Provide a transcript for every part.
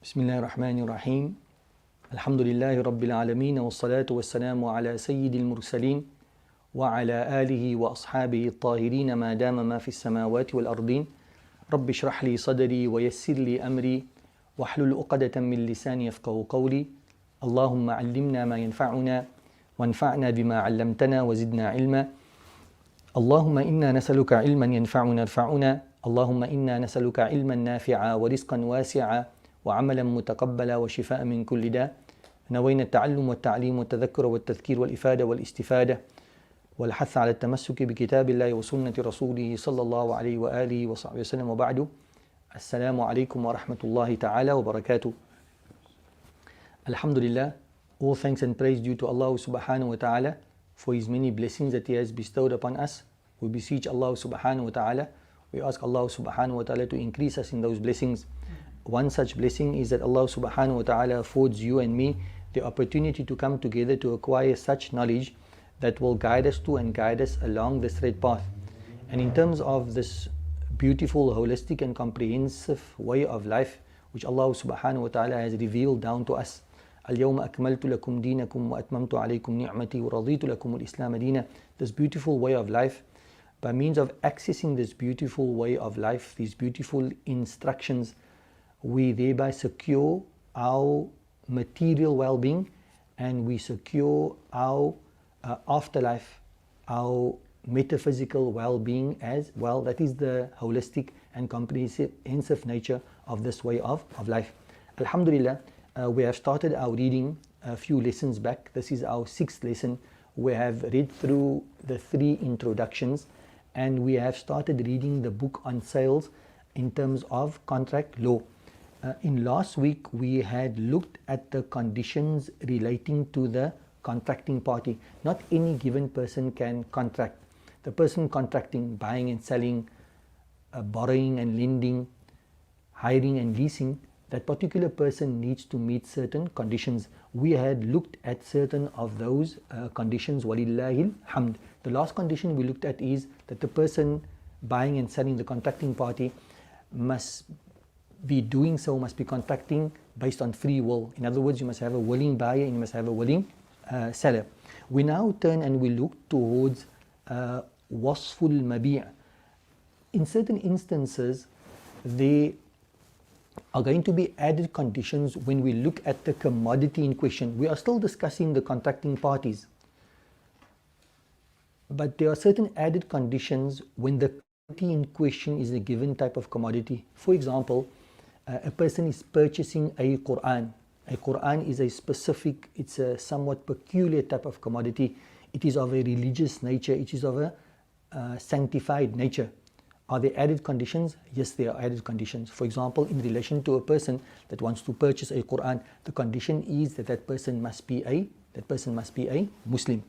بسم الله الرحمن الرحيم الحمد لله رب العالمين والصلاة والسلام على سيد المرسلين وعلى آله وأصحابه الطاهرين ما دام ما في السماوات والأرضين رب اشرح لي صدري ويسر لي أمري واحلل عقدة من لساني يفقه قولي اللهم علمنا ما ينفعنا وانفعنا بما علمتنا وزدنا علما اللهم إنا نسألك علما ينفعنا اللهم إنا نسألك علما نافعا ورزقا واسعا وعملا متقبلا وشفاء من كل داء نوينا التعلم والتعليم والتذكر والتذكير والإفادة والاستفادة والحث على التمسك بكتاب الله وسنة رسوله صلى الله عليه وآله وصحبه وسلم وبعد السلام عليكم ورحمة الله تعالى وبركاته. Alhamdulillah, all thanks and praise due to Allah subhanahu wa ta'ala for His many blessings that He has bestowed upon us. We beseech Allah subhanahu wa ta'ala, we ask Allah subhanahu wa ta'ala to increase us in those blessings. One such blessing is that Allah subhanahu wa ta'ala affords you and me the opportunity to come together to acquire such knowledge that will guide us to and guide us along the straight path. And in terms of this beautiful, holistic and comprehensive way of life which Allah subhanahu wa ta'ala has revealed down to us, اليوم أكملت لكم دينكم وأتممت عليكم نعمتي ورضيت لكم الإسلام دينا. This beautiful way of life, by means of accessing this beautiful way of life, these beautiful instructions, we thereby secure our material well-being and we secure our afterlife, our metaphysical well-being as well. That is the holistic and comprehensive nature of this way of life. Alhamdulillah, we have started our reading a few lessons back. This is our 6th lesson. We have read through the 3 introductions and we have started reading the book on sales in terms of contract law. In last week, we had looked at the conditions relating to the contracting party. Not any given person can contract. The person contracting, buying and selling, borrowing and lending, hiring and leasing, that particular person needs to meet certain conditions. We had looked at certain of those conditions, walillahil hamd. The last condition we looked at is that the person buying and selling, the contracting party, must be doing so, must be contracting based on free will. In other words, you must have a willing buyer and you must have a willing seller. We now turn and we look towards wasful mabi'. In certain instances, there are going to be added conditions when we look at the commodity in question. We are still discussing the contracting parties, but there are certain added conditions when the commodity in question is a given type of commodity. For example, a person is purchasing a Quran. A Quran is a specific, it's a somewhat peculiar type of commodity. It is of a religious nature. It is of a sanctified nature. Are there added conditions? Yes, there are added conditions. For example, in relation to a person that wants to purchase a Quran, the condition is that that person must be a Muslim.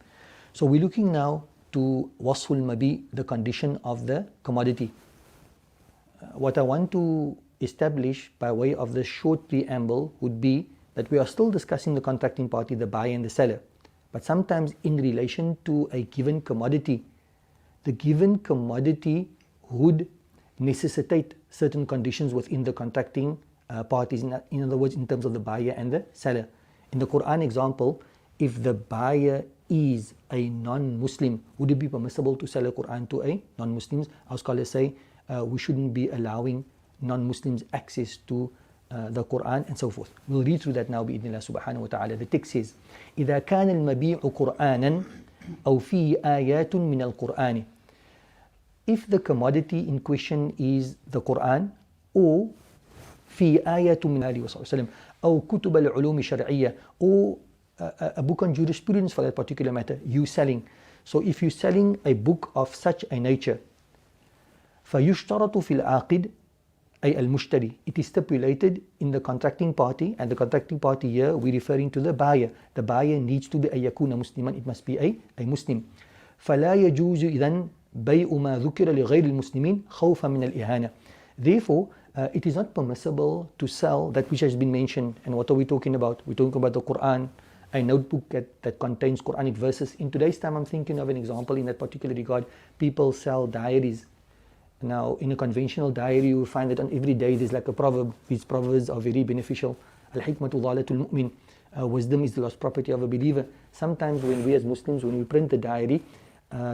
So we're looking now to wasful mabi, the condition of the commodity. What I want to establish by way of the short preamble would be that we are still discussing the contracting party, the buyer and the seller. But sometimes in relation to a given commodity, the given commodity would necessitate certain conditions within the contracting parties. In other words, in terms of the buyer and the seller. In the Quran example, if the buyer is a non-Muslim, would it be permissible to sell a Quran to a non-Muslims? Our scholars say we shouldn't be allowing non-Muslims access to the Quran and so forth. We'll read through that now بإذن الله سبحانه وتعالى. The text says, إذا كان المبيع قرآنا أو فيه آيات من القرآن. If the commodity in question is the Quran or في آيات من آله وصحبه وسلم أو كتب العلوم الشرعية or a book on jurisprudence for that particular matter, you selling. So if you're selling a book of such a nature, فيشترط في العاقد أي المشتري. It is stipulated in the contracting party, and the contracting party here we're referring to the buyer. The buyer needs to be أن يكون مسلما. It must be a Muslim. فلا يجوز إذن بيع ما ذكر لغير المسلمين خوفا من الإهانة. Therefore, it is not permissible to sell that which has been mentioned. And what are we talking about? We're talking about the Quran, a notebook that contains Quranic verses. In today's time, I'm thinking of an example in that particular regard. People sell diaries. Now, in a conventional diary, you will find that on every day there's like a proverb. These proverbs are very beneficial. Al-hikmatu dhalatul mu'min. Wisdom is the lost property of a believer. Sometimes when we as Muslims, when we print the diary,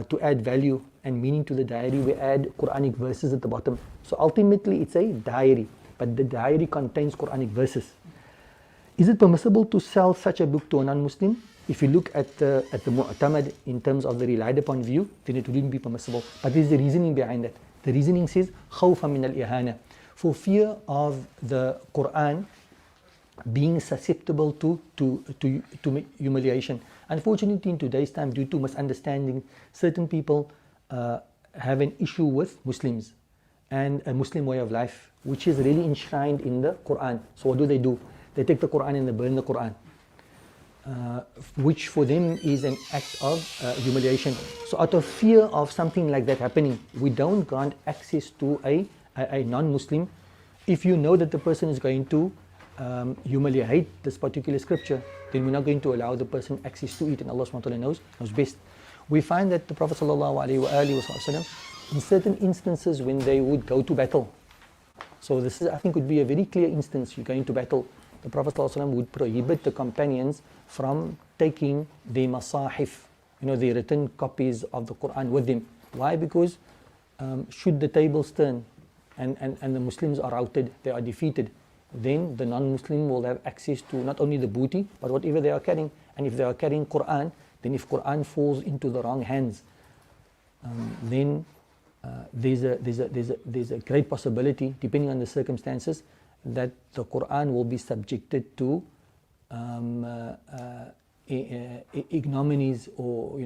to add value and meaning to the diary, we add Quranic verses at the bottom. So ultimately it's a diary, but the diary contains Quranic verses. Is it permissible to sell such a book to a non-Muslim? If you look at the mu'tamad in terms of the relied upon view, then it wouldn't be permissible. But there's the reasoning behind that. The reasoning says, khawfa min al-ihana, for fear of the Quran being susceptible to humiliation. Unfortunately, in today's time, due to misunderstanding, certain people have an issue with Muslims and a Muslim way of life, which is really enshrined in the Quran. So what do? They take the Quran and they burn the Quran, which for them is an act of humiliation. So out of fear of something like that happening, we don't grant access to a non-Muslim. If you know that the person is going to humiliate this particular scripture, then we're not going to allow the person access to it, and Allah SWT knows best. We find that the Prophet ﷺ, in certain instances when they would go to battle, so this is, I think, would be a very clear instance. You're going to battle, the Prophet ﷺ would prohibit the companions from taking the masahif, the written copies of the Quran with them. Why? Because should the tables turn and the Muslims are routed, they are defeated, then the non-Muslim will have access to not only the booty, but whatever they are carrying. And if they are carrying Quran, then if Quran falls into the wrong hands, then there's a great possibility, depending on the circumstances, that the Quran will be subjected to ignominies, or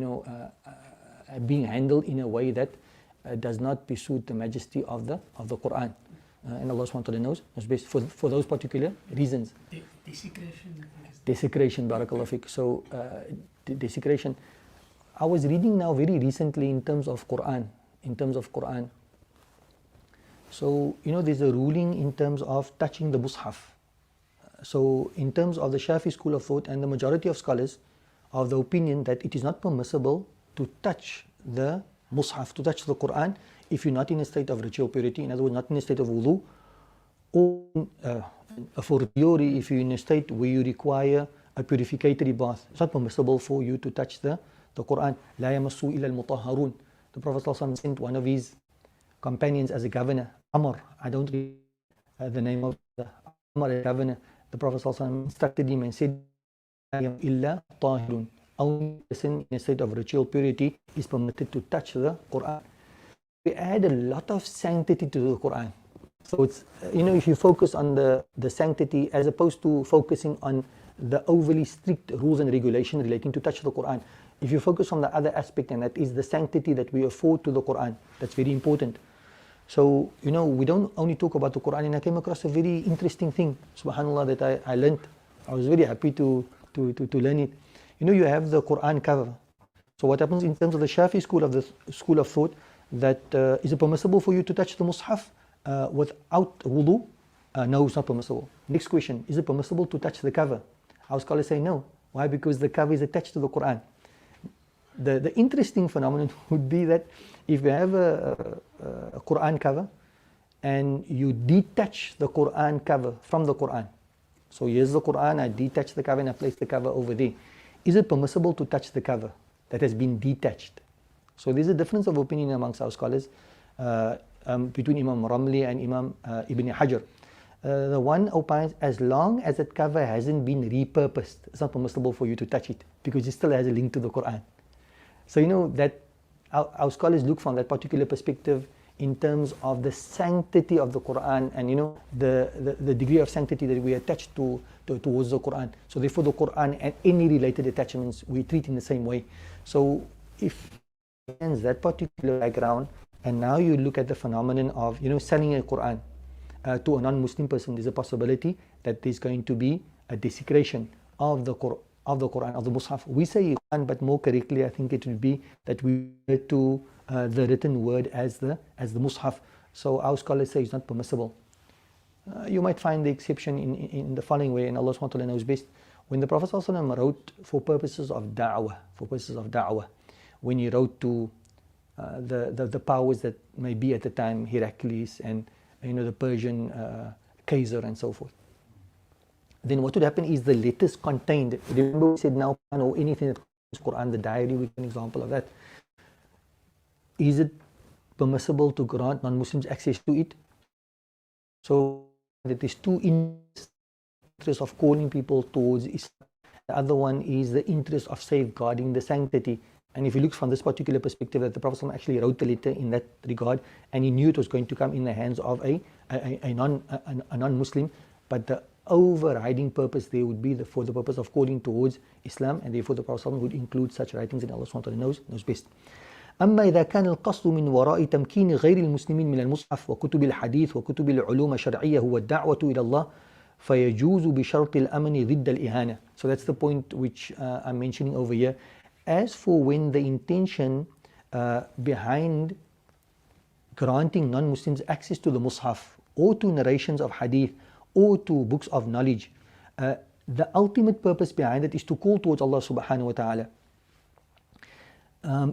being handled in a way that does not besuit the majesty of the Quran. And Allah SWT knows best for those particular reasons. Desecration. Desecration, barakallah fiqh. So, desecration. I was reading now very recently in terms of Quran. So, there's a ruling in terms of touching the Mus'haf. So, in terms of the Shafi school of thought, and the majority of scholars are of the opinion that it is not permissible to touch the Mus'haf, to touch the Quran, if you're not in a state of ritual purity, in other words, not in a state of wudu, or a fortiori, if you're in a state where you require a purificatory bath, it's not permissible for you to touch the Quran. لا يمسوا إلا المطهرون. The Prophet ﷺ sent one of his companions as a governor, Amr. I don't remember the name of the Amr as governor. The Prophet ﷺ instructed him and said, إلا طاهرون. Only person in a state of ritual purity is permitted to touch the Quran. We add a lot of sanctity to the Quran. So it's, if you focus on the sanctity as opposed to focusing on the overly strict rules and regulations relating to touch the Quran, if you focus on the other aspect, and that is the sanctity that we afford to the Quran, that's very important. So, we don't only talk about the Quran, and I came across a very interesting thing, subhanAllah, that I learned. I was very happy to learn it. You have the Quran cover. So what happens in terms of the Shafi school of thought, that is it permissible for you to touch the Mus'haf without wudu? No, it's not permissible. Next question, is it permissible to touch the cover? Our scholars say no. Why? Because the cover is attached to the Quran. The interesting phenomenon would be that if you have a Quran cover and you detach the Quran cover from the Quran. So here's the Quran, I detach the cover and I place the cover over there. Is it permissible to touch the cover that has been detached? So there's a difference of opinion amongst our scholars between Imam Ramli and Imam Ibn Hajar. The one opines, as long as that cover hasn't been repurposed, it's not permissible for you to touch it, because it still has a link to the Quran. So that our scholars look from that particular perspective in terms of the sanctity of the Quran, and the degree of sanctity that we attach towards the Quran. So therefore the Quran and any related attachments we treat in the same way. So if that particular background, and now you look at the phenomenon of selling a Quran to a non-Muslim person, there's a possibility that there's going to be a desecration of the Quran, of the Mus'haf. We say Quran, but more correctly I think it would be that we refer to the written word as the Mus'haf. So our scholars say it's not permissible. You might find the exception in the following way, and Allah SWT knows best. When the Prophet ﷺ wrote for purposes of da'wah, when he wrote to the powers that may be at the time, Heracles and the Persian Kaiser and so forth. Then what would happen is the letters contained, remember we said now or anything that contains Quran, the diary, we can example of that. Is it permissible to grant non-Muslims access to it? So that is two interests of calling people towards Islam. The other one is the interest of safeguarding the sanctity. And if you look from this particular perspective, that the Prophet actually wrote the letter in that regard, and he knew it was going to come in the hands of a non-Muslim, but the overriding purpose there would be for the purpose of calling towards Islam, and therefore the Prophet would include such writings, and Allah SWT knows best. أما إذا كان القصد من وراء تمكين غير المسلمين من المصحف وكتب الحديث وكتب العلوم الشرعية هو الدعوة إلى الله فيجوز بشرط الأمن ضد الإهانة. So that's the point which I'm mentioning over here. As for when the intention behind granting non-Muslims access to the Mus'haf or to narrations of hadith or to books of knowledge, the ultimate purpose behind it is to call towards Allah subhanahu wa ta'ala.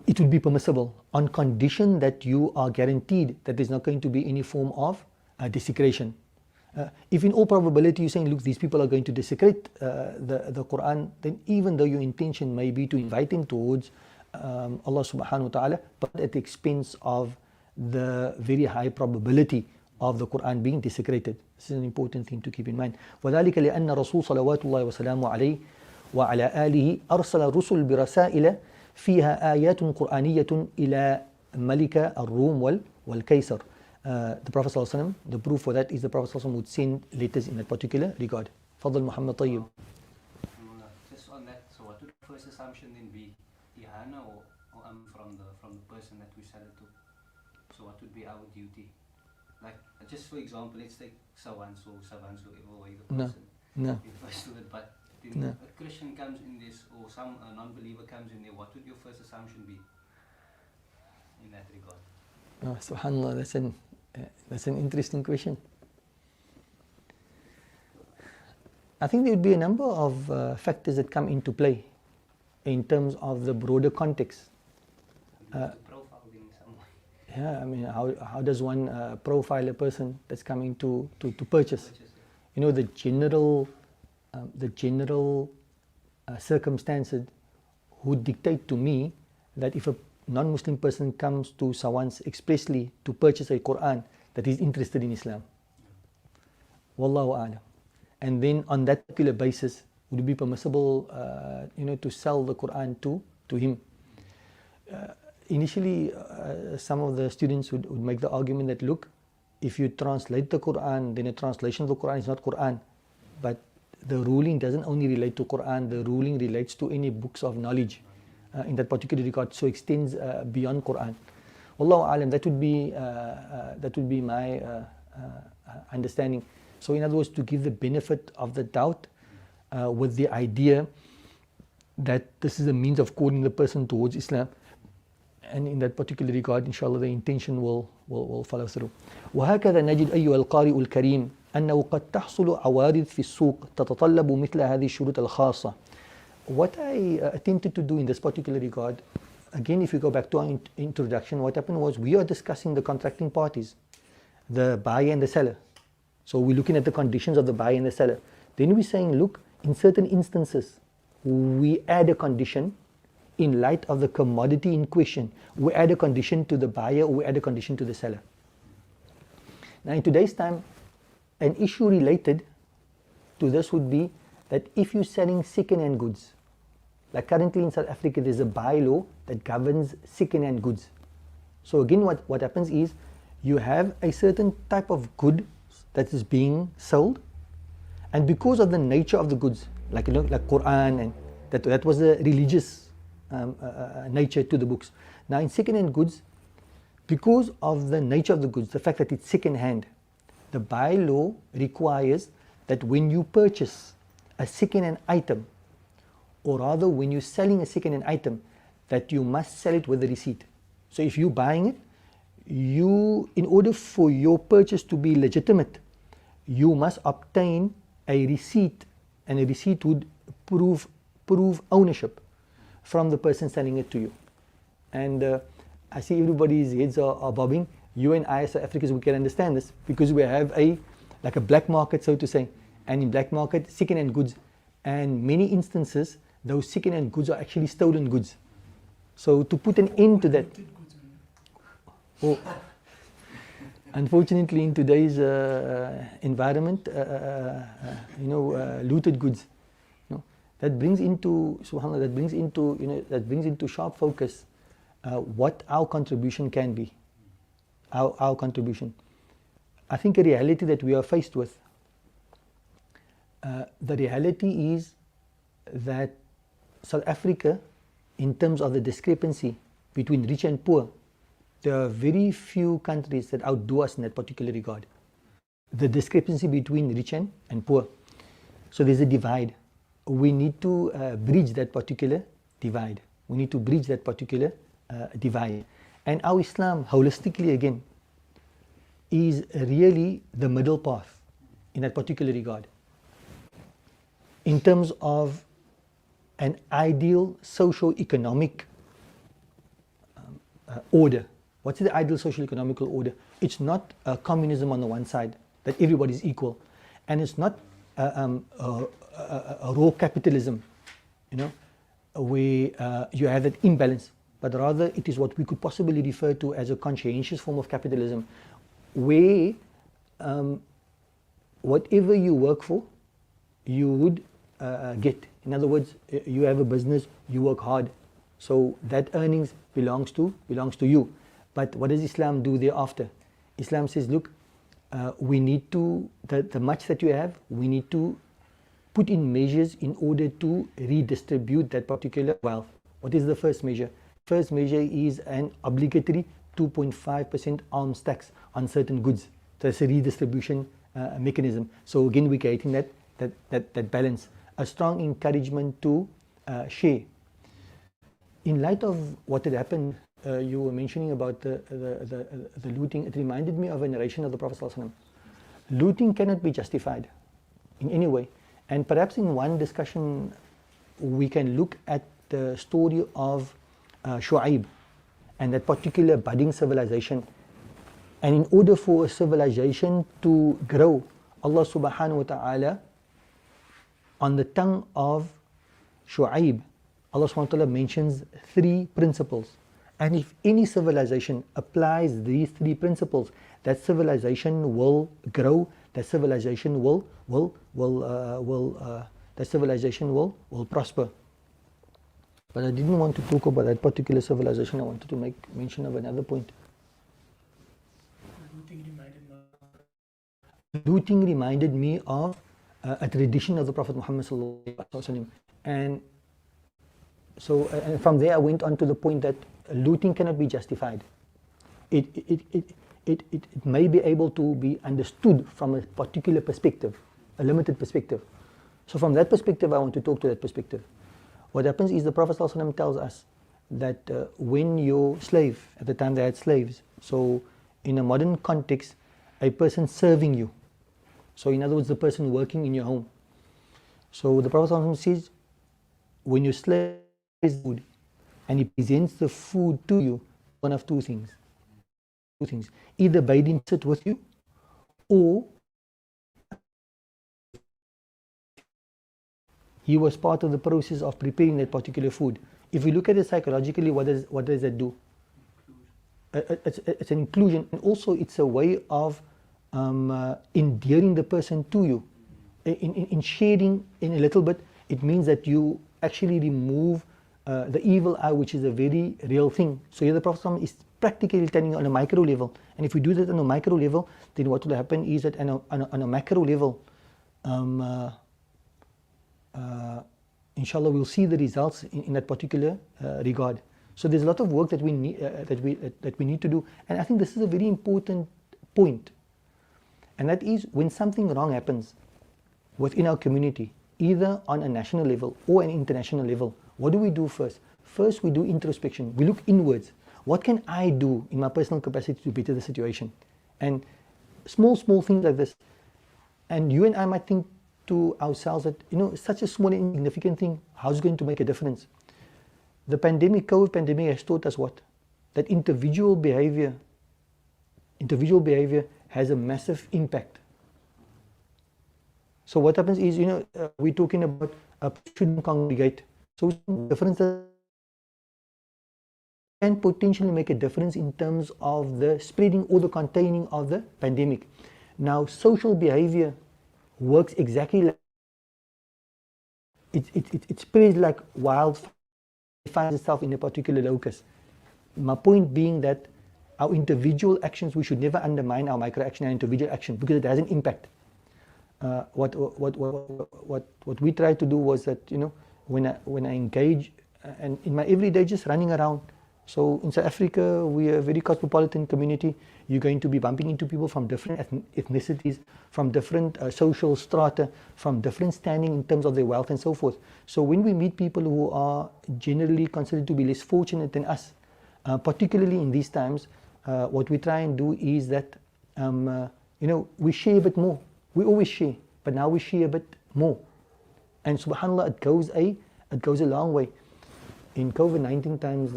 It would be permissible on condition that you are guaranteed that there's not going to be any form of desecration. If in all probability you're saying, look, these people are going to desecrate the Quran, then even though your intention may be to invite them towards Allah subhanahu wa ta'ala, but at the expense of the very high probability of the Quran being desecrated. This is an important thing to keep in mind. وذلك لأن رسول صلوات الله وسلامه عليه وعلى آله أرسل الرسل برسائل فيها آيات قرآنية إلى ملك الروم والكيسر. The Prophet ﷺ, the proof for that is the Prophet ﷺ would send letters in that particular regard. Fadl Muhammad Tayyib. Just on that, so what would the first assumption then be? Ihana or from the person that we sell it to? So what would be our duty? Like, just for example, let's take so-and-so, whoever way the person refers to it, but then a Christian comes in this, or some non-believer comes in there, what would your first assumption be in that regard? Oh, subhanAllah, that's an interesting question. I think there would be a number of factors that come into play in terms of the broader context. Yeah, I mean, how does one profile a person that's coming to purchase? You know, the general circumstances would dictate to me that if a non-Muslim person comes to someone's expressly to purchase a Quran, that he's interested in Islam. Wallahu a'lam. And then on that particular basis, would it be permissible, to sell the Quran to him? Initially, some of the students would make the argument that, look, if you translate the Quran, then a translation of the Quran is not Quran. But the ruling doesn't only relate to Quran, the ruling relates to any books of knowledge in that particular regard, so extends beyond Quran. Wallahu a'lam, that would be my understanding. So in other words, to give the benefit of the doubt with the idea that this is a means of calling the person towards Islam, and in that particular regard, inshallah, the intention will follow through. وهكذا نجد أيها القارئ الكريم أنه قد تحصل عوارض في السوق تتطلب مثل هذه الشروط الخاصة. What I attempted to do in this particular regard, again, if you go back to our introduction, what happened was we are discussing the contracting parties, the buyer and the seller. So we're looking at the conditions of the buyer and the seller. Then we're saying, look, in certain instances, we add a condition in light of the commodity in question. We add a condition to the buyer, or we add a condition to the seller. Now in today's time, an issue related to this would be that if you're selling second-hand goods, like currently in South Africa, there's a bylaw that governs second-hand goods. So again, what happens is you have a certain type of good that is being sold, and because of the nature of the goods, like Quran, and that was a religious nature to the books. Now in second-hand goods, because of the nature of the goods, the fact that it's second-hand, the bylaw requires that when you purchase a second-hand item, or rather when you're selling a second-hand item, that you must sell it with a receipt. So if you're buying it, in order for your purchase to be legitimate, you must obtain a receipt, and a receipt would prove ownership from the person selling it to you. And I see everybody's heads are bobbing. You and I as South Africans, we can understand this because we have like a black market, so to say. And in black market, second-hand goods. And many instances, those second-hand goods are actually stolen goods. So to put an end to that, unfortunately in today's environment, looted goods, that brings into, subhanAllah, that brings into sharp focus what our contribution can be, our contribution. I think a reality that we are faced with, the reality is that South Africa, in terms of the discrepancy between rich and poor, there are very few countries that outdo us in that particular regard. The discrepancy between rich and poor. So there's a divide. We need to bridge that particular divide. We need to bridge that particular divide. And our Islam, holistically again, is really the middle path in that particular regard. In terms of an ideal socio-economic order. What's the ideal socio-economical order? It's not communism on the one side, that everybody's equal. And it's not a raw capitalism, where you have that imbalance. But rather it is what we could possibly refer to as a conscientious form of capitalism, where whatever you work for, you would get. In other words, you have a business, you work hard, so that earnings belongs to you. But what does Islam do thereafter? Islam says, look, we need to, the much that you have, we need to put in measures in order to redistribute that particular wealth. What is the first measure? First measure is an obligatory 2.5% arms tax on certain goods. That's a redistribution mechanism. So again, we're creating that balance. A strong encouragement to share. In light of what had happened, you were mentioning about the looting. It reminded me of a narration of the Prophet ﷺ. Looting cannot be justified in any way. And perhaps in one discussion, we can look at the story of Shu'aib and that particular budding civilization. And in order for a civilization to grow, Allah subhanahu wa ta'ala, on the tongue of Shu'aib, Allah subhanahu wa ta'ala mentions 3 principles. And if any civilization applies these 3 principles, that civilization will grow, that civilization will prosper. But I didn't want to talk about that particular civilization. I wanted to make mention of another point. Looting reminded me of a tradition of the Prophet Muhammad sallallahu alaihi wasallam. And so, and from there I went on to the point that looting cannot be justified. It may be able to be understood from a particular perspective, a limited perspective. So from that perspective, I want to talk to that perspective. What happens is the Prophet ﷺ tells us that when your slave, at the time they had slaves, so in a modern context, a person serving you, so in other words, the person working in your home. So the Prophet ﷺ says, when your slave is food and he presents the food to you, one of two things. Either bade him sit with you, or he was part of the process of preparing that particular food. If we look at it psychologically, what does that do? It's an inclusion, and also it's a way of endearing the person to you. In sharing in a little bit, it means that you actually remove the evil eye, which is a very real thing. So here the Prophet is practically telling on a micro level. And if we do that on a micro level, then what will happen is that on a macro level, inshallah, we'll see the results in that particular regard. So there's a lot of work that we need to do. And I think this is a very important point. And that is when something wrong happens within our community, either on a national level or an international level, what do we do first? First, we do introspection. We look inwards. What can I do in my personal capacity to better the situation? And small things like this. And you and I might think to ourselves that, such a small and insignificant thing, how's it going to make a difference? The COVID pandemic has taught us what? that individual behavior has a massive impact. So what happens is, we're talking about shouldn't congregate. So differences can potentially make a difference in terms of the spreading or the containing of the pandemic. Now, social behavior works exactly like it spreads like wildfire. It finds itself in a particular locus. My point being that our individual actions, we should never undermine our micro action and individual action because it has an impact. What we tried to do was that, when I engage and in my everyday just running around. So in South Africa, we are a very cosmopolitan community. You're going to be bumping into people from different ethnicities, from different social strata, from different standing in terms of their wealth and so forth. So when we meet people who are generally considered to be less fortunate than us, particularly in these times, what we try and do is that, we share a bit more. We always share, but now we share a bit more. And subhanAllah, it goes a long way. In COVID-19 times,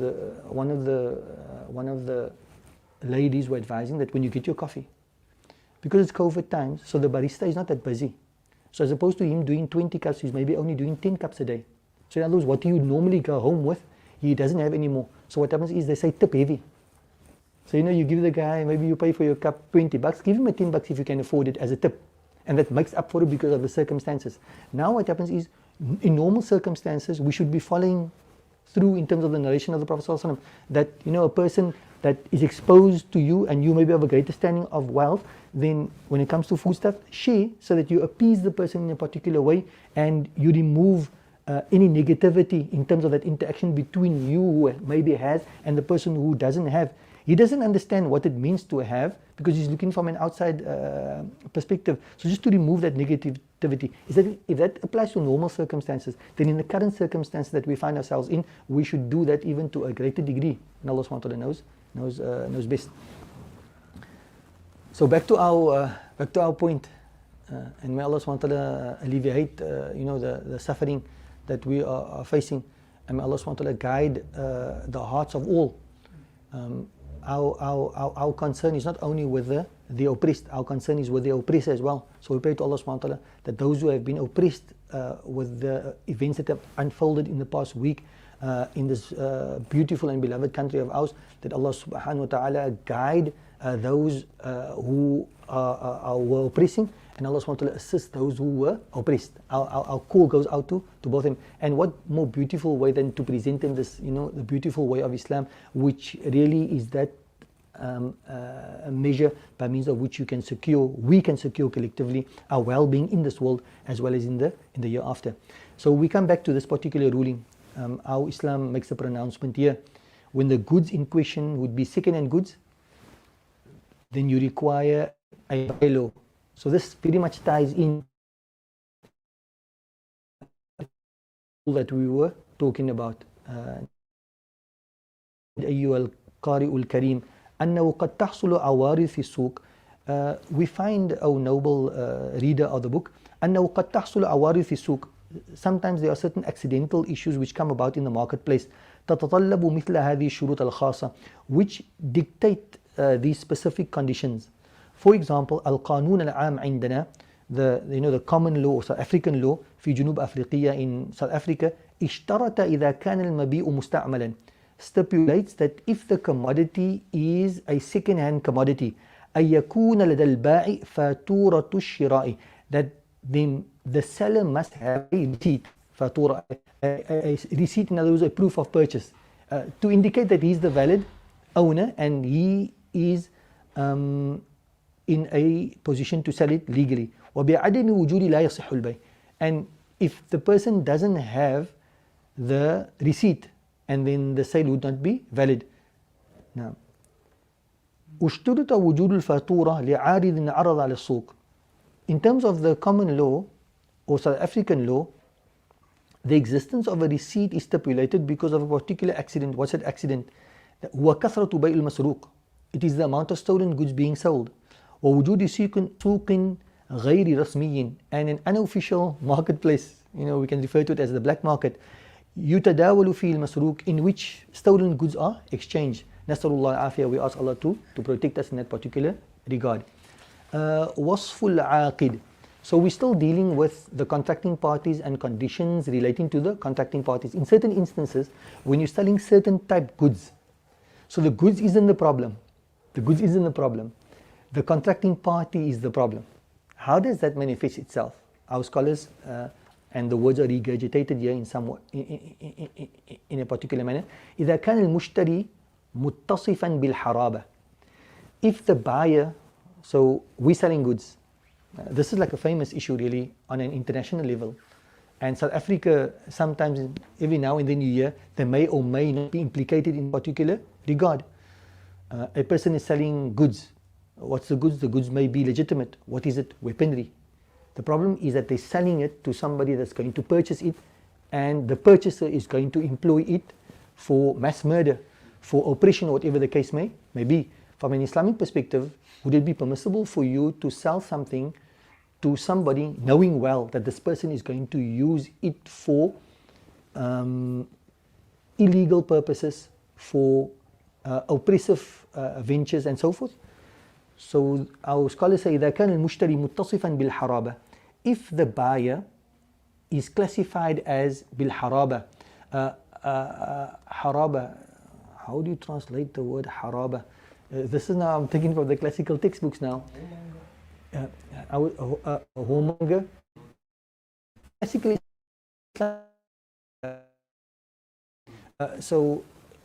one of the ladies were advising that when you get your coffee, because it's COVID times, so the barista is not that busy. So as opposed to him doing 20 cups, he's maybe only doing 10 cups a day. So in other words, what you normally go home with, he doesn't have anymore. So what happens is they say tip heavy. So you give the guy, maybe you pay for your cup $20, give him a $10 if you can afford it as a tip. And that makes up for it because of the circumstances. Now what happens is, in normal circumstances, we should be following through in terms of the narration of the Prophet ﷺ, that a person that is exposed to you and you maybe have a greater standing of wealth, then when it comes to food stuff, share so that you appease the person in a particular way and you remove any negativity in terms of that interaction between you who maybe has and the person who doesn't have. He doesn't understand what it means to have because he's looking from an outside perspective. So just to remove that negativity, is that if that applies to normal circumstances, then in the current circumstances that we find ourselves in, we should do that even to a greater degree. And Allah subhanahu wa ta'ala knows best. So back to our point, and may Allah subhanahu wa ta'ala alleviate the suffering that we are facing, and may Allah subhanahu wa ta'ala guide the hearts of all. Our concern is not only with the oppressed, our concern is with the oppressor as well. So we pray to Allah subhanahu wa ta'ala that those who have been oppressed with the events that have unfolded in the past week in this beautiful and beloved country of ours, that Allah subhanahu wa ta'ala guide those who were oppressing, and Allah subhanahu wa ta'ala assist those who were oppressed. Our call goes out to both them. And what more beautiful way than to present them this, the beautiful way of Islam, which really is that a measure by means of which we can secure collectively our well-being in this world as well as in the year after. So we come back to this particular ruling. Our Islam makes a pronouncement here. When the goods in question would be second-hand goods, then you require a law. So this very much ties in that we were talking about. أيها القارئ الكريم أنه قد تحصل عوارض في السوق. We find, O noble reader of the book, أنه قد تحصل عوارض في السوق. Sometimes there are certain accidental issues which come about in the marketplace. تتطلب مثل هذه الشروط الخاصة, which dictate these specific conditions. For example, القانون العام عندنا, the common law or South African law في جنوب أفريقيا in South Africa, اشترط إذا كان المبيع مستعملا, stipulates that if the commodity is a second-hand commodity, أن يكون لدى البائع فاتورة الشراء, that the seller must have a receipt, فاتورة, a receipt, in other words, a proof of purchase, to indicate that he is the valid owner and he is in a position to sell it legally. وبعدم وجود لا يصح البيع. And if the person doesn't have the receipt, and then the sale would not be valid. Now, اشترط وجود الفاتورة لعارض عرض على السوق. In terms of the common law or South African law, the existence of a receipt is stipulated because of a particular accident. What's that accident? هو كثرة بيع المسروق. It is the amount of stolen goods being sold. ووجود سوق غير رسمي, and an unofficial marketplace, we can refer to it as the black market, يتداول فيه المسروق, in which stolen goods are exchanged. Nasrullah al-afiyah, we ask Allah to protect us in that particular regard. Wasful aqid. So we're still dealing with the contracting parties and conditions relating to the contracting parties. In certain instances, when you're selling certain type goods, so the goods isn't the problem. The goods isn't the problem. The contracting party is the problem. How does that manifest itself? Our scholars, and the words are regurgitated here in some in a particular manner. إذا كان المشتري متصفا بالحرابة. If the buyer, so we're selling goods. This is like a famous issue really on an international level. And South Africa, sometimes every now and then you hear, they may or may not be implicated in particular regard. A person is selling goods. What's the goods? The goods may be legitimate. What is it? Weaponry. The problem is that they're selling it to somebody that's going to purchase it, and the purchaser is going to employ it for mass murder, for oppression, or whatever the case may be. From an Islamic perspective, would it be permissible for you to sell something to somebody knowing well that this person is going to use it for illegal purposes, for oppressive ventures and so forth? So our scholars say إذا كان المشتري متصفا بالحرابة, if the buyer is classified as بالحرابة, حرابة, how do you translate the word حرابة? This is now, I'm taking from the classical textbooks now. Whoremonger. Basically, so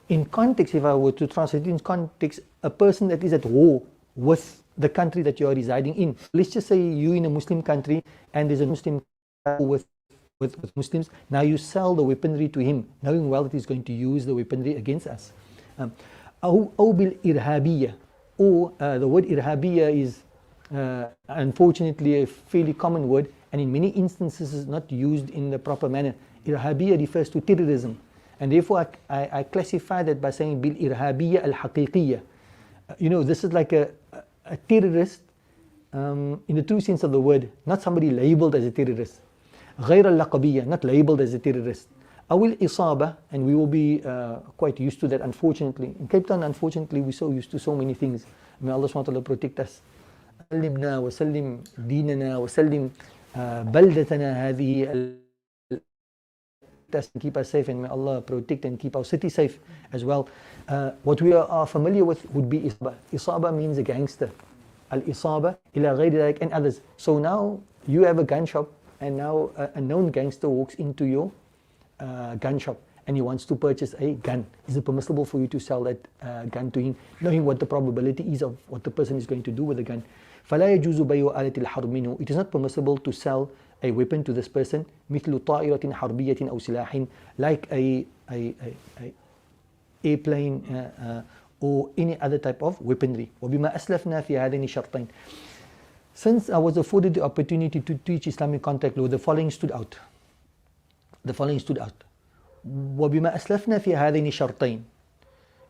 in context, if I were to translate in context, a person that is at war with the country that you are residing in. Let's just say you in a Muslim country and there's a Muslim with Muslims. Now you sell the weaponry to him, knowing well that he's going to use the weaponry against us. أو بالإرهابية, or the word إرهابية is unfortunately a fairly common word, and in many instances is not used in the proper manner. إرهابية refers to terrorism, and therefore I classify that by saying بالإرهابية الحقيقية. You know, this is like a terrorist in the true sense of the word, not somebody labeled as a terrorist. غير اللقبية, not labeled as a terrorist. أو الإصابة, and we will be quite used to that, unfortunately. In Cape Town, unfortunately, we're so used to so many things. May Allah SWT protect us. سلمنا وسلم ديننا وسلم بلدتنا هذه. Keep us safe, and may Allah protect and keep our city safe as well. What we are familiar with would be Isaba. Isaba means a gangster. Al-Isaba ila ghayri dhalik, and others. So now you have a gun shop, and now a known gangster walks into your gun shop and he wants to purchase a gun. Is it permissible for you to sell that gun to him, knowing what the probability is of what the person is going to do with the gun? فلا يجوز بيع آلة الحرب منه. It is not permissible to sell a weapon to this person, مثل طائرة حربية أو سلاح, like a airplane or any other type of weaponry. وبما أسلفنا في هذين الشرطين. Since I was afforded the opportunity to teach Islamic contract law, the following stood out. وبما أسلفنا في هذين الشرطين.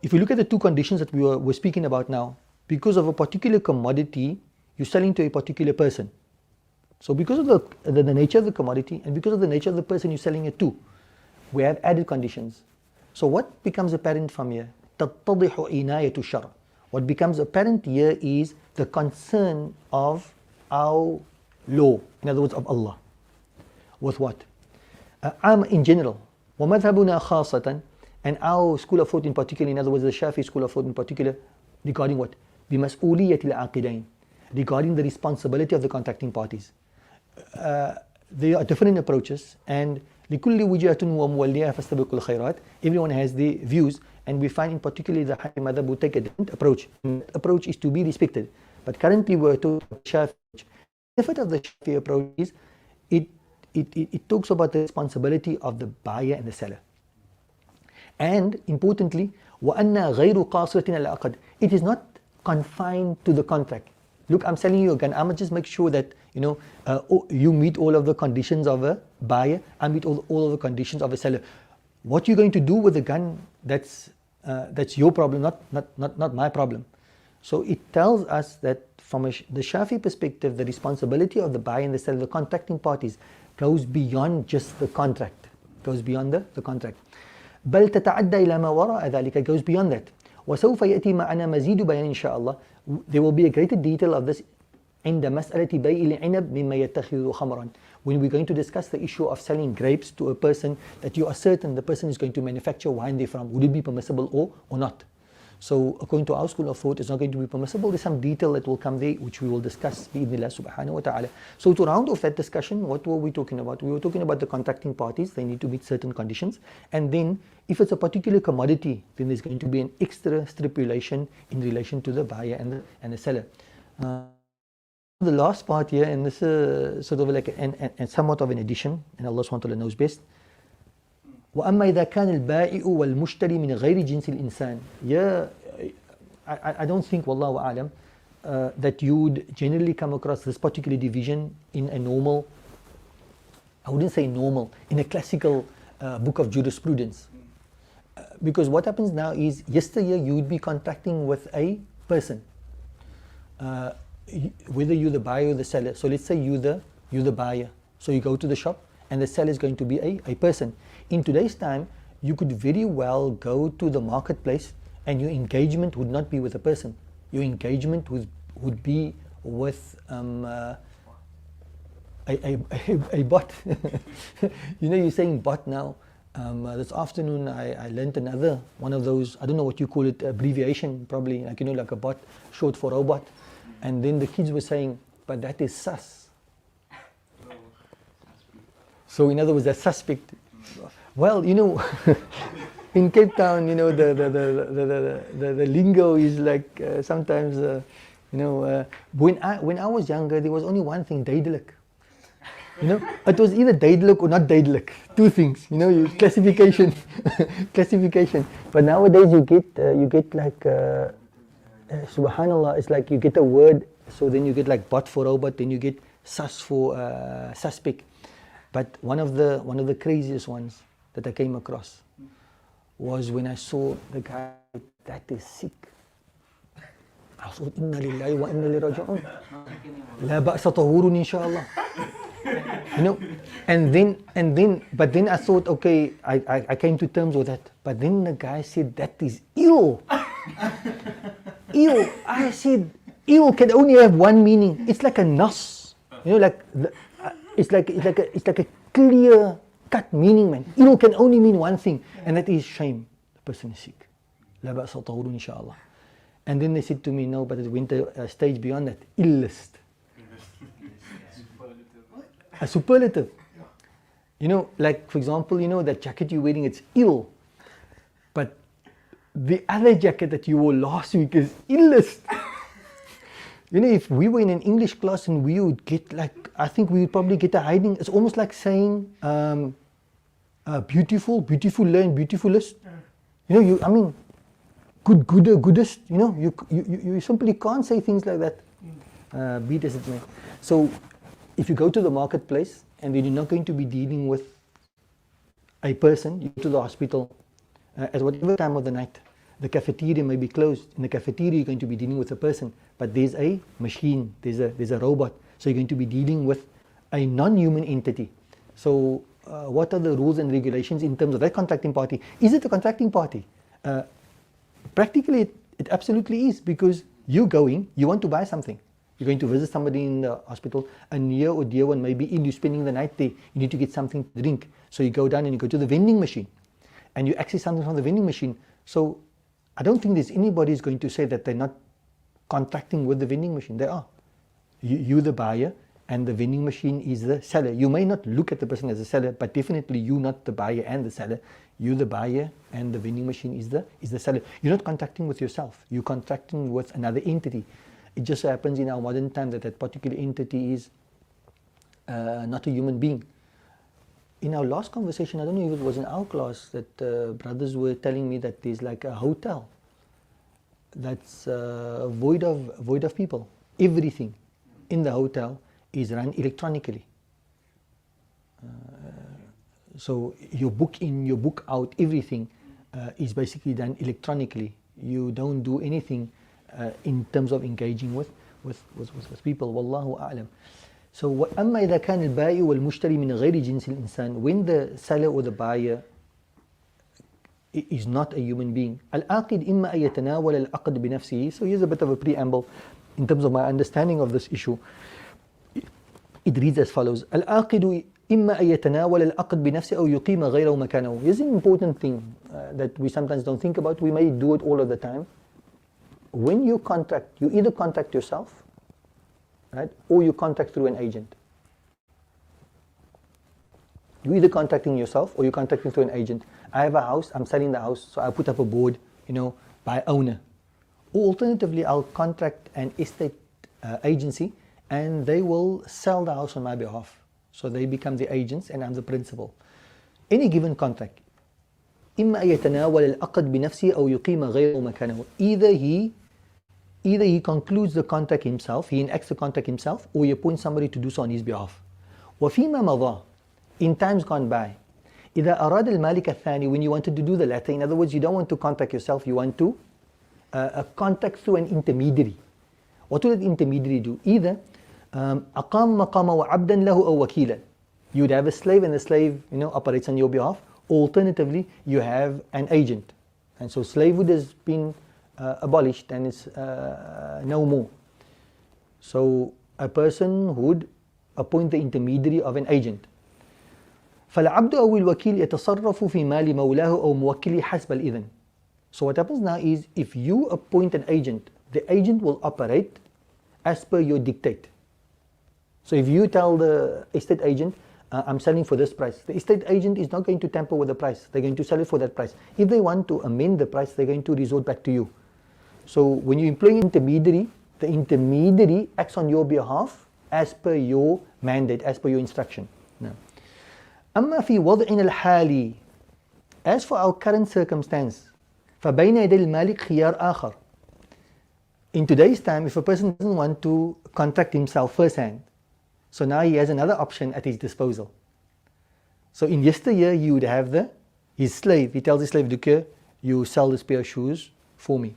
If you look at the two conditions that we were speaking about now, because of a particular commodity, you're selling to a particular person. So because of the nature of the commodity and because of the nature of the person you're selling it to, we have added conditions. So what becomes apparent from here? تتضح عناية الشرع. What becomes apparent here is the concern of our law, in other words of Allah. With what? In general, ومذهبنا خاصة, and our school of thought in particular, in other words the Shafi school of thought in particular, regarding what? بمسؤولية العاقدين, regarding the responsibility of the contracting parties. There are different approaches, and لكل وجهة وموليها فاستبقوا الخيرات. Everyone has their views, and we find in particular the Hanafi madhab will take a different approach. The approach is to be respected. But currently we're talking about Shafi. The benefit of the Shafi approach is it talks about the responsibility of the buyer and the seller. And importantly, وأن غير قاصرة على العقد. It is not confined to the contract. Look, I'm selling you a gun. I'm just make sure that you meet all of the conditions of a buyer. I meet all of the conditions of a seller. What you're going to do with the gun, that's your problem, not my problem. So it tells us that from the Shafi perspective, the responsibility of the buyer and the seller, the contracting parties, goes beyond just the contract. Goes beyond the contract. بل تتعدى إلى ما وراء ذلك. It goes beyond that. وسوف يأتي معنا مزيد بيان إن شاء الله. There will be a greater detail of this عند مسألة بيع العنب مما يتخذ خمرا, when we're going to discuss the issue of selling grapes to a person that you are certain the person is going to manufacture wine there from. Would it be permissible or not? So according to our school of thought, it's not going to be permissible. There's some detail that will come there which we will discuss bi'idhnillah subhanahu wa ta'ala. So to round off that discussion, what were we talking about? We were talking about the contracting parties. They need to meet certain conditions, and then if it's a particular commodity, then there's going to be an extra stipulation in relation to the buyer and the seller. The last part here, and this is sort of like and somewhat of an addition, and Allah subhanahu wa ta'ala knows best. وأما إذا كان البائع والمشتري من غير جنس الإنسان. Yeah, I don't think, wallahu a'lam, that you would generally come across this particular division in a normal, I wouldn't say normal, in a classical book of jurisprudence. Because what happens now is, yesteryear you would be contracting with a person, whether you're the buyer or the seller. So let's say you're the buyer. So you go to the shop and the seller is going to be a person. In today's time, you could very well go to the marketplace and your engagement would not be with a person. Your engagement would be with a bot. You know, you're saying bot now. This afternoon I learned another one of those, I don't know what you call it, abbreviation probably, like, you know, like a bot, short for robot. And then the kids were saying, but that is sus. So in other words, a suspect. Well, you know, in Cape Town, you know, the lingo is like sometimes, you know, when I was younger, there was only one thing, duidelik. You know, it was either duidelik or not duidelik. Two things, you know, classification, classification. But nowadays you get like, subhanallah, it's like you get a word, so then you get like bot for robot, then you get sus for suspect. But one of the craziest ones that I came across was when I saw the guy that is sick. I thought, inna lillahi wa inna ilaihi raji'un. La ba'sa tahurun inshallah. You know, but then I thought, okay, I came to terms with that. But then the guy said, that is ill. Ill. I said, ill can only have one meaning. It's like a nas. You know, like it's like a clear cut meaning, man. Ill can only mean one thing, and that is shame. The person is sick. La ba'sa tahurun inshallah. And then they said to me, no, but it went a stage beyond that. Illest. A superlative. You know, like for example, you know, that jacket you're wearing, it's ill. But the other jacket that you wore last week is illest. You know, if we were in an English class and we would get like, I think we would probably get a hiding. It's almost like saying beautiful, beautifuler and beautifulest. You know, I mean, gooder, goodest. You know, you simply can't say things like that. Be it as it may. So, if you go to the marketplace and then you're not going to be dealing with a person, you go to the hospital at whatever time of the night. The cafeteria may be closed. In the cafeteria, you're going to be dealing with a person, but there's a machine, there's a robot. So you're going to be dealing with a non-human entity. So what are the rules and regulations in terms of that contracting party? Is it a contracting party? Practically, it absolutely is, because you're going, you want to buy something. You're going to visit somebody in the hospital, a near or dear one may be ill, you're spending the night there, you need to get something to drink. So you go down and you go to the vending machine and you access something from the vending machine. So I don't think there's anybody who's going to say that they're not contracting with the vending machine. They are. You're the buyer and the vending machine is the seller. You may not look at the person as a seller, but definitely you're not the buyer and the seller. You're the buyer and the vending machine is the seller. You're not contracting with yourself. You're contracting with another entity. It just so happens in our modern time that particular entity is not a human being. In our last conversation, I don't know if it was in our class, that brothers were telling me that there's like a hotel that's void of people. Everything in the hotel is run electronically. So your book in, your book out, everything is basically done electronically. You don't do anything in terms of engaging with people. Wallahu a'lam. So وَأَمَّا إِذَا كَانَ الْبَائِعُ وَالْمُشْتَرِي مِنْ غَيْرِ جِنْسِ الْإِنسان. When the seller or the buyer is not a human being. Al-aqid imma an yatanawal al-aqd bi nafsihi. So here's a bit of a preamble in terms of my understanding of this issue. It reads as follows: Al-aqidu imma an yatanawal al-aqd bi nafsihi aw yuqima ghayrahu makanahu. Here's an important thing that we sometimes don't think about. We may do it all of the time. When you contract, you either contract yourself, right, or you contract through an agent. You're either contracting yourself or you're contracting through an agent. I have a house, I'm selling the house, so I put up a board, by owner. Or alternatively, I'll contract an estate agency and they will sell the house on my behalf. So they become the agents and I'm the principal. Any given contract, إما أن يتناول العقد بنفسه أو يقيم غيره مكانه. Either he concludes the contract himself, he enacts the contract himself, or he appoints somebody to do so on his behalf. وفيما مضى, in times gone by, إذا أراد المالك الثاني, when you wanted to do the latter, in other words, you don't want to contract yourself, you want to contract through an intermediary. What will the intermediary do? Either أقام مقامه عبدا له أو وكيلا. You would have a slave and the slave operates on your behalf. Alternatively, you have an agent. And so slavehood has been abolished and is no more. So a person would appoint the intermediary of an agent. فالعبد أو الوكيل يتصرف في مال مولاه أو موكله حسب الإذن. So what happens now is, if you appoint an agent, the agent will operate as per your dictate. So if you tell the estate agent, I'm selling for this price, the estate agent is not going to tamper with the price. They're going to sell it for that price. If they want to amend the price, they're going to resort back to you. So when you employ an intermediary, the intermediary acts on your behalf as per your mandate, as per your instruction. Now, أما في وضعنا الحالي, as for our current circumstance, فبين يدي المالك خيار آخر. In today's time, if a person doesn't want to contract himself firsthand, so now he has another option at his disposal. So in yesteryear, you would have his slave. He tells his slave, Duke, you sell this pair of shoes for me.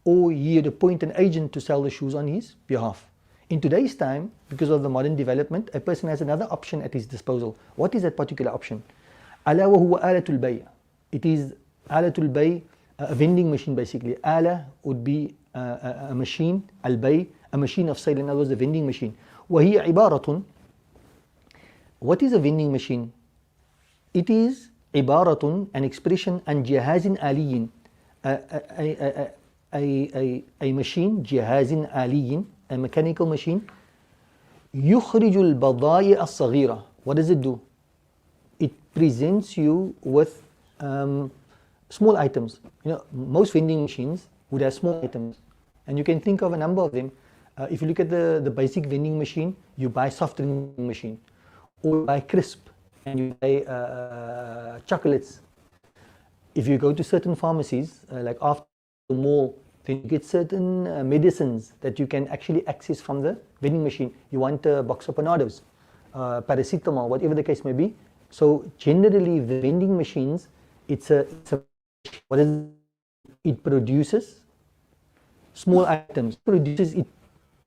Or he would appoint an agent to sell the shoes on his behalf. In today's time, because of the modern development, a person has another option at his disposal. What is that particular option? ألا وهو آلة البيع. It is آلة البيع, a vending machine basically. آلة would be a machine, البيع, a machine of sale, in other words, a vending machine. وهي عبارة, what is a vending machine? It is عبارة, an expression عن جهاز آلي, a machine, جهاز آلي, a mechanical machine. يخرج البضائع الصغيرة. What does it do? It presents you with small items. Most vending machines would have small items, and you can think of a number of them. If you look at the basic vending machine, you buy soft drink machine, or you buy crisp, and you buy chocolates. If you go to certain pharmacies, like after the mall, then you get certain medicines that you can actually access from the vending machine. You want a box of Panados, paracetamol, whatever the case may be. So generally, the vending machines, it produces small items. It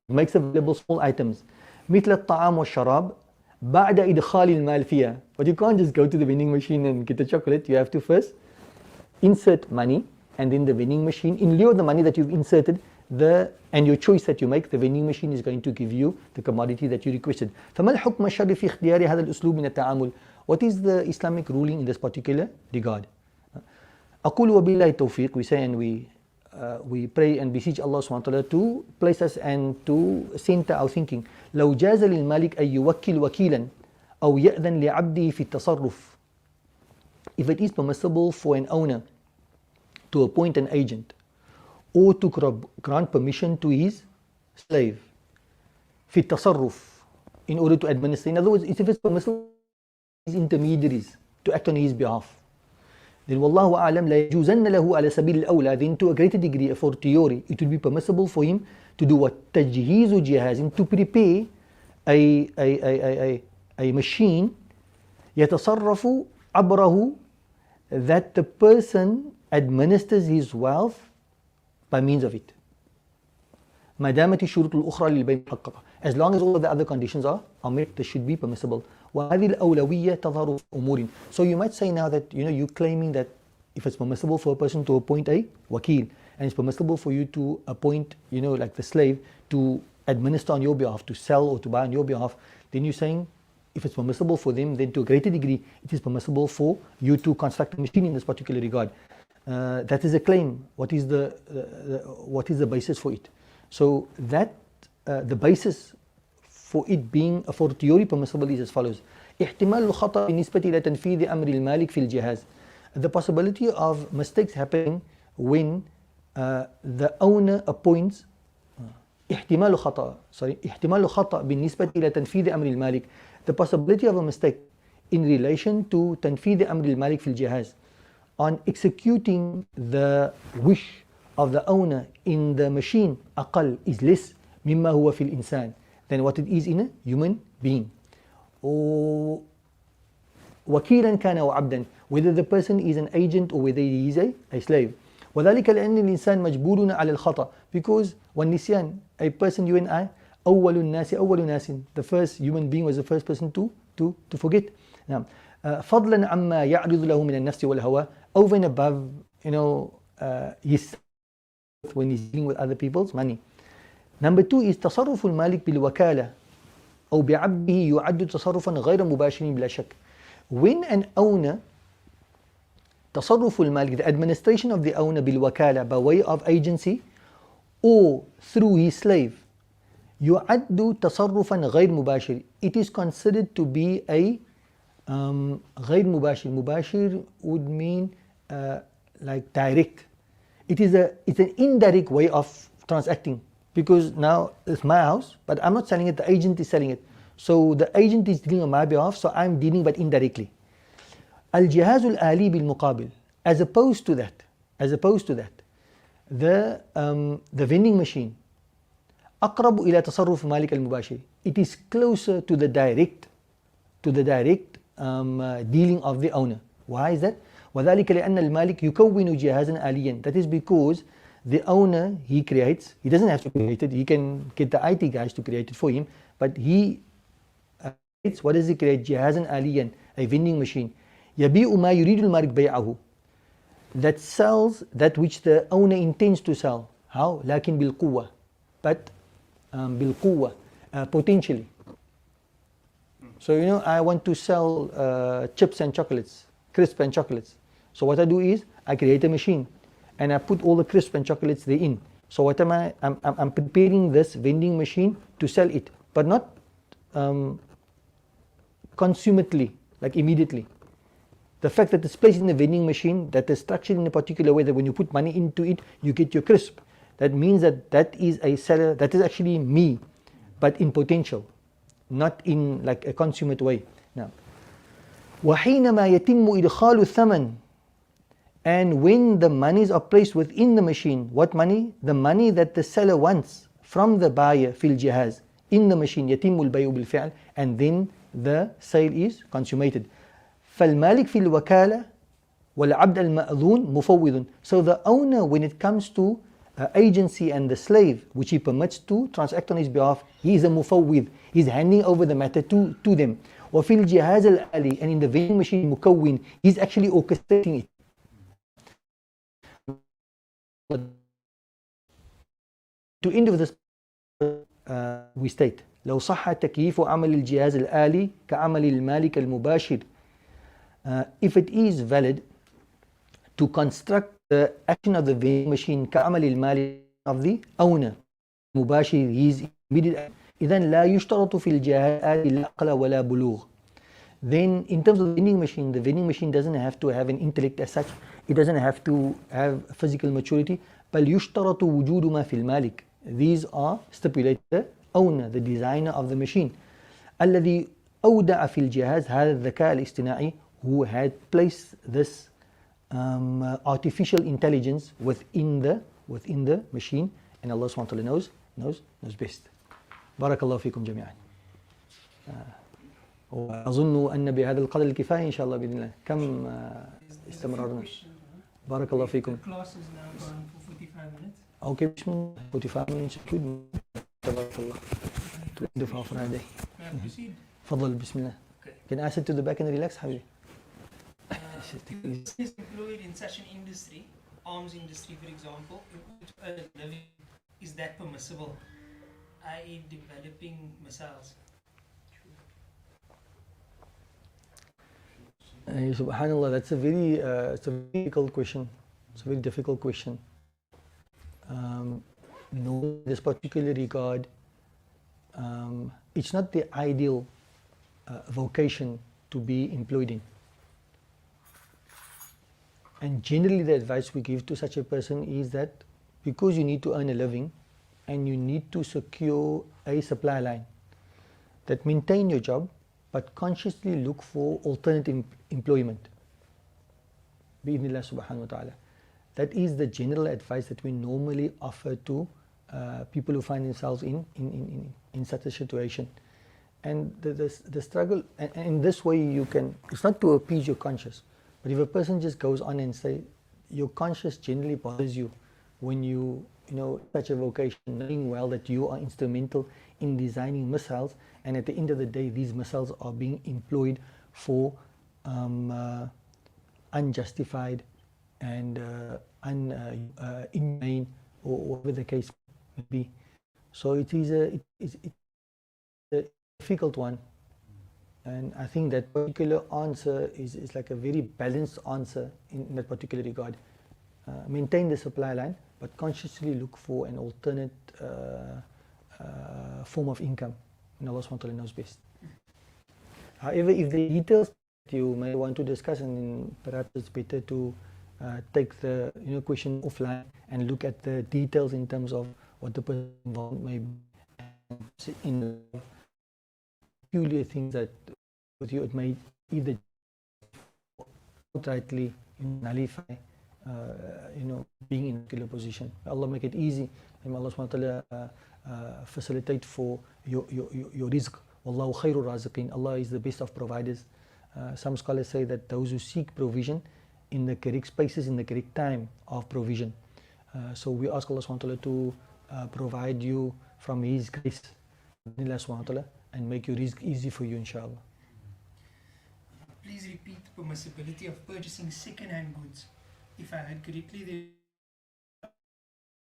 makes available small items. مثل الطعام والشراب بعد إدخال المال فيها. But you can't just go to the vending machine and get a chocolate. You have to first insert money, and then the vending machine, in lieu of the money that you've inserted, and your choice that you make, the vending machine is going to give you the commodity that you requested. فما الحكم الشرعي في اختيار هذا الأسلوب من التعامل? What is the Islamic ruling in this particular regard? أقول وبالله التوفيق. We say and we pray and beseech Allah subhanahu wa ta'ala to place us and to center our thinking. لو جاز للمالك أن يوكل وكيلا أو يأذن لعبده في التصرف. If it is permissible for an owner to appoint an agent or to grant permission to his slave في التصرف, in order to administer. In other words, if it's permissible his intermediaries to act on his behalf, then wallahu a'lam la yajuzanna lahu ala sabil al-awla, then to a greater degree, a fortiori, it will be permissible for him to do what? Tajheezu jihazin, to prepare a machine yatasarrafu abrahu, that the person administers his wealth by means of it. ما دامت الشروط الأخرى للبيع محققة. As long as all of the other conditions are met, this should be permissible. وهذه الأولوية تظهر في أمور. So you might say now that you're claiming that if it's permissible for a person to appoint a wakil, and it's permissible for you to appoint, like the slave to administer on your behalf, to sell or to buy on your behalf, then you're saying if it's permissible for them, then to a greater degree, it is permissible for you to construct a machine in this particular regard. That is a claim. What is the basis for it? So that the basis for it being a fortiori permissible is as follows. احتمال الخطأ بالنسبة إلى تنفيذ أمر المالك في الجهاز. The possibility of mistakes happening when the owner appoints احتمال خطأ بالنسبة إلى تنفيذ أمر المالك. The possibility of a mistake in relation to تنفيذ أمر المالك في الجهاز, on executing the wish of the owner in the machine أقل, is less مما هو في الإنسان than what it is in a human being. وكيلا كان أو عبدا, whether the person is an agent or whether he is a slave. وذلك لأن الإنسان مجبول على الخطأ, because والنسيان, a person, you and I, أول ناس, the first human being was the first person to forget. نعم. فضلا عما يعرض له من النفس والهوى, over and above, his when he's dealing with other people's money. Number 2 is تصرف المالك بالوكالة أو بعبده يعد تصرفا غير مباشر بلا شك. When an owner, تصرف المالك, the administration of the owner بالوكالة, by way of agency or through his slave, يعد تصرفا غير مباشر, it is considered to be a غير مباشر. مباشر would mean like direct. It's an indirect way of transacting, because now it's my house, but I'm not selling it, the agent is selling it. So the agent is dealing on my behalf, so I'm dealing but indirectly. الجهاز الآلي بالمقابل, as opposed to that, the vending machine أقرب إلى تصرف مالك المباشر. It is closer to the direct dealing of the owner. Why is that? وذلك لأن المالك يكون جهازا آليا. That is because the owner, he doesn't have to create it, he can get the IT guys to create it for him, but he creates, what does he create? جهازا آليا, a vending machine. يبيع ما يريد المالك بيعه, that sells that which the owner intends to sell. How? لكن بالقوة, but بالقوة, potentially. So I want to sell chips and chocolates, crisps and chocolates. So what I do is I create a machine and I put all the crisps and chocolates therein. So what am I? I'm preparing this vending machine to sell it, but not consummately, like immediately. The fact that it's placed in the vending machine, that is structured in a particular way that when you put money into it, you get your crisp. That means that is a seller, that is actually me, but in potential, not in like a consummate way. Now, وحينما يتم إدخال الثمن, and when the monies are placed within the machine, what money? The money that the seller wants from the buyer في الجهاز, in the machine, يتم البيع بالفعل, and then the sale is consummated. فالمالك في الوكالة والعبد المأذون مفوض. So the owner, when it comes to agency and the slave, which he permits to transact on his behalf, he is a mufawwid. He's handing over the matter to them. وفي الجهاز الآلي, and in the vending machine مكون, he's actually orchestrating it. To end of this, we state لو صح تكييف عمل الجهاز الآلي كعمل المالك المباشر, if it is valid to construct the action of the vending machine كعمل المالك of the owner مباشر, his immediate, إذن لا يشترط في الجهاز الآلي لا عقل ولا بلوغ. Then in terms of the vending machine doesn't have to have an intellect as such, it doesn't have to have physical maturity, بل يشترط وجود ما في المالك. These are stipulated the owner, the designer of the machine. الذي أودع في الجهاز هذا الذكاء الاصطناعي, who had placed this artificial intelligence within the machine, and Allah subhanahu wa ta'ala knows best. بارك الله فيكم جميعا. وأظن أن بهذا القدر الكفاية إن شاء الله بإذن الله. كم استمرارنا؟ بارك الله فيكم. The class is now going for 45 minutes. Okay, 45 minutes good. تبارك الله. To end of our Friday. Proceed. تفضل بسم الله. Can I sit to the back and relax حبيبي؟ If is employed in such an industry, arms industry for example, in order to earn a living, is that permissible? I.e. developing missiles. Subhanallah, that's a very difficult question. It's a very difficult question. No, in this particular regard, it's not the ideal vocation to be employed in. And generally the advice we give to such a person is that because you need to earn a living and you need to secure a supply line, that maintain your job but consciously look for alternative employment. Bi-idhnillah subhanahu wa ta'ala. That is the general advice that we normally offer to people who find themselves in such a situation. And the struggle, and in this way you can, it's not to appease your conscience, but if a person just goes on and say, your conscience generally bothers you when you such a vocation, knowing well that you are instrumental in designing missiles, and at the end of the day these missiles are being employed for unjustified and inhumane, or whatever the case may be. So it is a difficult one, and I think that particular answer is like a very balanced answer in that particular regard. Maintain the supply line, but consciously look for an alternate form of income, and Allah SWT knows best. However, if the details that you may want to discuss, and then perhaps it's better to take the question offline and look at the details in terms of what the person involved may be, in peculiar things that with you it may either outrightly nullify being in a particular position. Allah make it easy, and Allah SWT facilitate for your rizq. Wallahu khairul raziqin. Allah is the best of providers. Some scholars say that those who seek provision in the correct spaces, in the correct time of provision. So we ask Allah SWT to provide you from His grace, and make your rizq easy for you, inshallah. Please repeat the permissibility of purchasing second-hand goods. If I heard correctly, there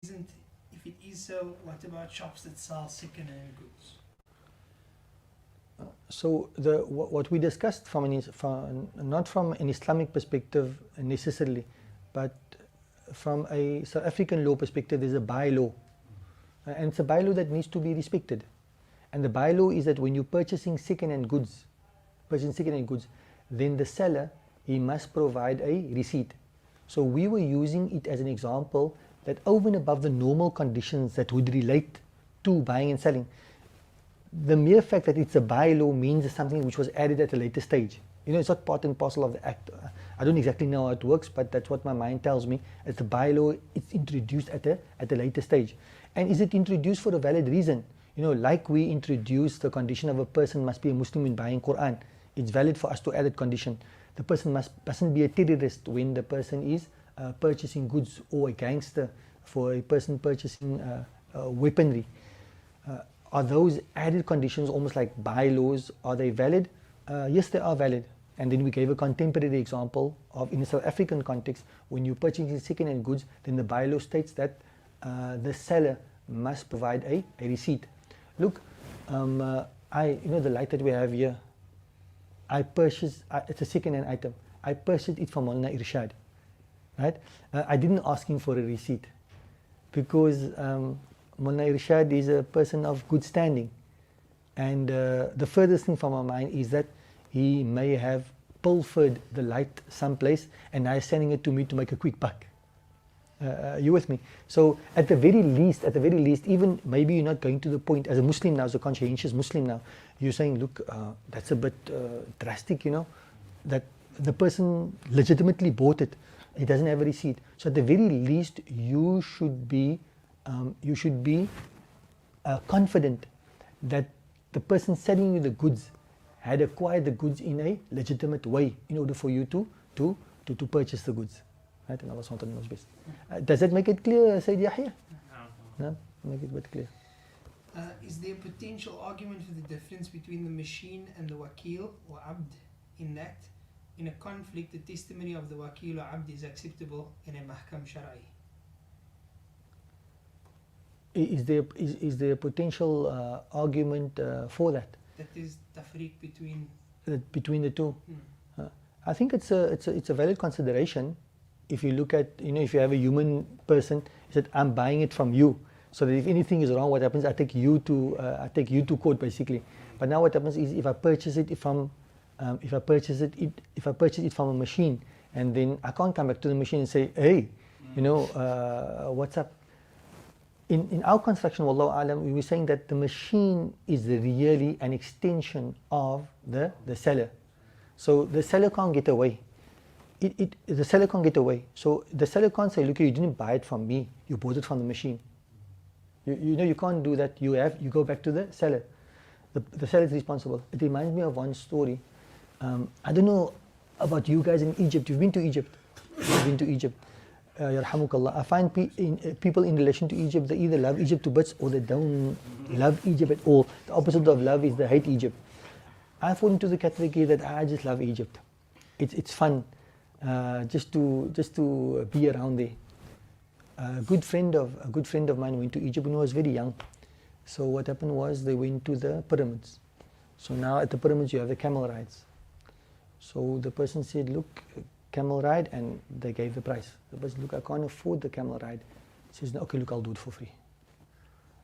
isn't. If it is so, what about shops that sell second-hand goods? So what we discussed not from an Islamic perspective necessarily, but from a South African law perspective, there's a bylaw, and it's a bylaw that needs to be respected. And the bylaw is that when you're purchasing second-hand goods, then the seller, he must provide a receipt. So we were using it as an example that over and above the normal conditions that would relate to buying and selling, the mere fact that it's a bylaw means it's something which was added at a later stage. It's not part and parcel of the act. I don't exactly know how it works, but that's what my mind tells me. It's a bylaw, it's introduced at a later stage. And is it introduced for a valid reason? Like we introduced the condition of a person must be a Muslim in buying Quran. It's valid for us to add that condition. The person mustn't be a terrorist when the person is purchasing goods, or a gangster for a person purchasing weaponry. Are those added conditions almost like bylaws? Are they valid? Yes, they are valid. And then we gave a contemporary example of, in a South African context, when you're purchasing second-hand goods, then the bylaw states that the seller must provide a receipt. Look, the light that we have here, I purchased, it's a second-hand item. I purchased it from Maulana Irshad, right? I didn't ask him for a receipt, because Maulana Irshad is a person of good standing, and the furthest thing from my mind is that he may have pilfered the light someplace and now is sending it to me to make a quick buck. You with me? So at the very least, even maybe you're not going to the point, as a Muslim now, as a conscientious Muslim now, you're saying, look, that's a bit drastic, that the person legitimately bought it, he doesn't have a receipt. So at the very least, you should be confident that the person selling you the goods had acquired the goods in a legitimate way in order for you to purchase the goods. Right? And Allah SWT knows best. Does that make it clear, Sayyid Yahya? No? Make it a bit clear. Is there a potential argument for the difference between the machine and the wakil or abd in that? in a conflict, the testimony of the wakil or abd is acceptable in a mahkam shar'i. Is there a potential argument for that That is tafriq between. between the two? Hmm. I think it's a valid consideration. If you look at, if you have a human person, he said, I'm buying it from you, so that if anything is wrong, what happens? I take you to court, basically. But now what happens is, if I purchase it from a machine, and then I can't come back to the machine and say, hey, what's up? In our construction, wallahu alam, we were saying that the machine is really an extension of the seller. So the seller can't get away. The seller can't get away. So the seller can't say, look, you didn't buy it from me, you bought it from the machine. You can't do that. You go back to the seller. The seller is responsible. It reminds me of one story. I don't know about you guys in Egypt. You've been to Egypt. Yarhamukallah. I find people in relation to Egypt, they either love Egypt to bits or they don't love Egypt at all. The opposite of love is they hate Egypt. I fall into the category that I just love Egypt. It's fun just to be around there. A good friend of mine went to Egypt when he was very young. So what happened was, they went to the pyramids. So now at the pyramids you have the camel rides. So the person said, look, camel ride, and they gave the price. The person, look, I can't afford the camel ride. He says, no, okay, look, I'll do it for free.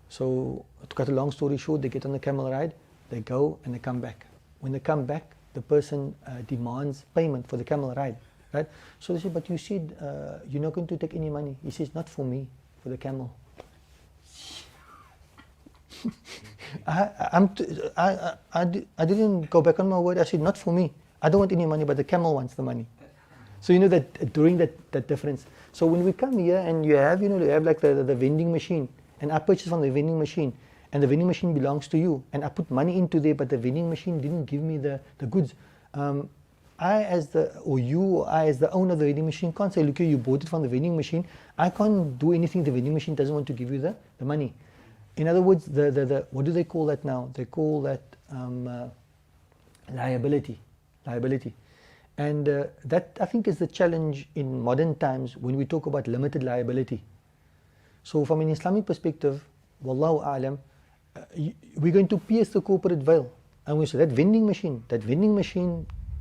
So to cut a long story short, they get on the camel ride, they go and they come back. When they come back, the person demands payment for the camel ride. Right? So they say, but you said you're not going to take any money. He says, not for me, for the camel. I didn't go back on my word. I said, not for me. I don't want any money, but the camel wants the money. So that during that difference. So when we come here and you have like the vending machine, and I purchased from the vending machine, and the vending machine belongs to you, and I put money into there, but the vending machine didn't give me the goods. I as the owner of the vending machine can't say, look, you bought it from the vending machine. I can't do anything. The vending machine doesn't want to give you the money. In other words, the what do they call that now? They call that liability. And that, I think, is the challenge in modern times when we talk about limited liability. So from an Islamic perspective, wallahu a'lam, we're going to pierce the corporate veil. And we say, that vending machine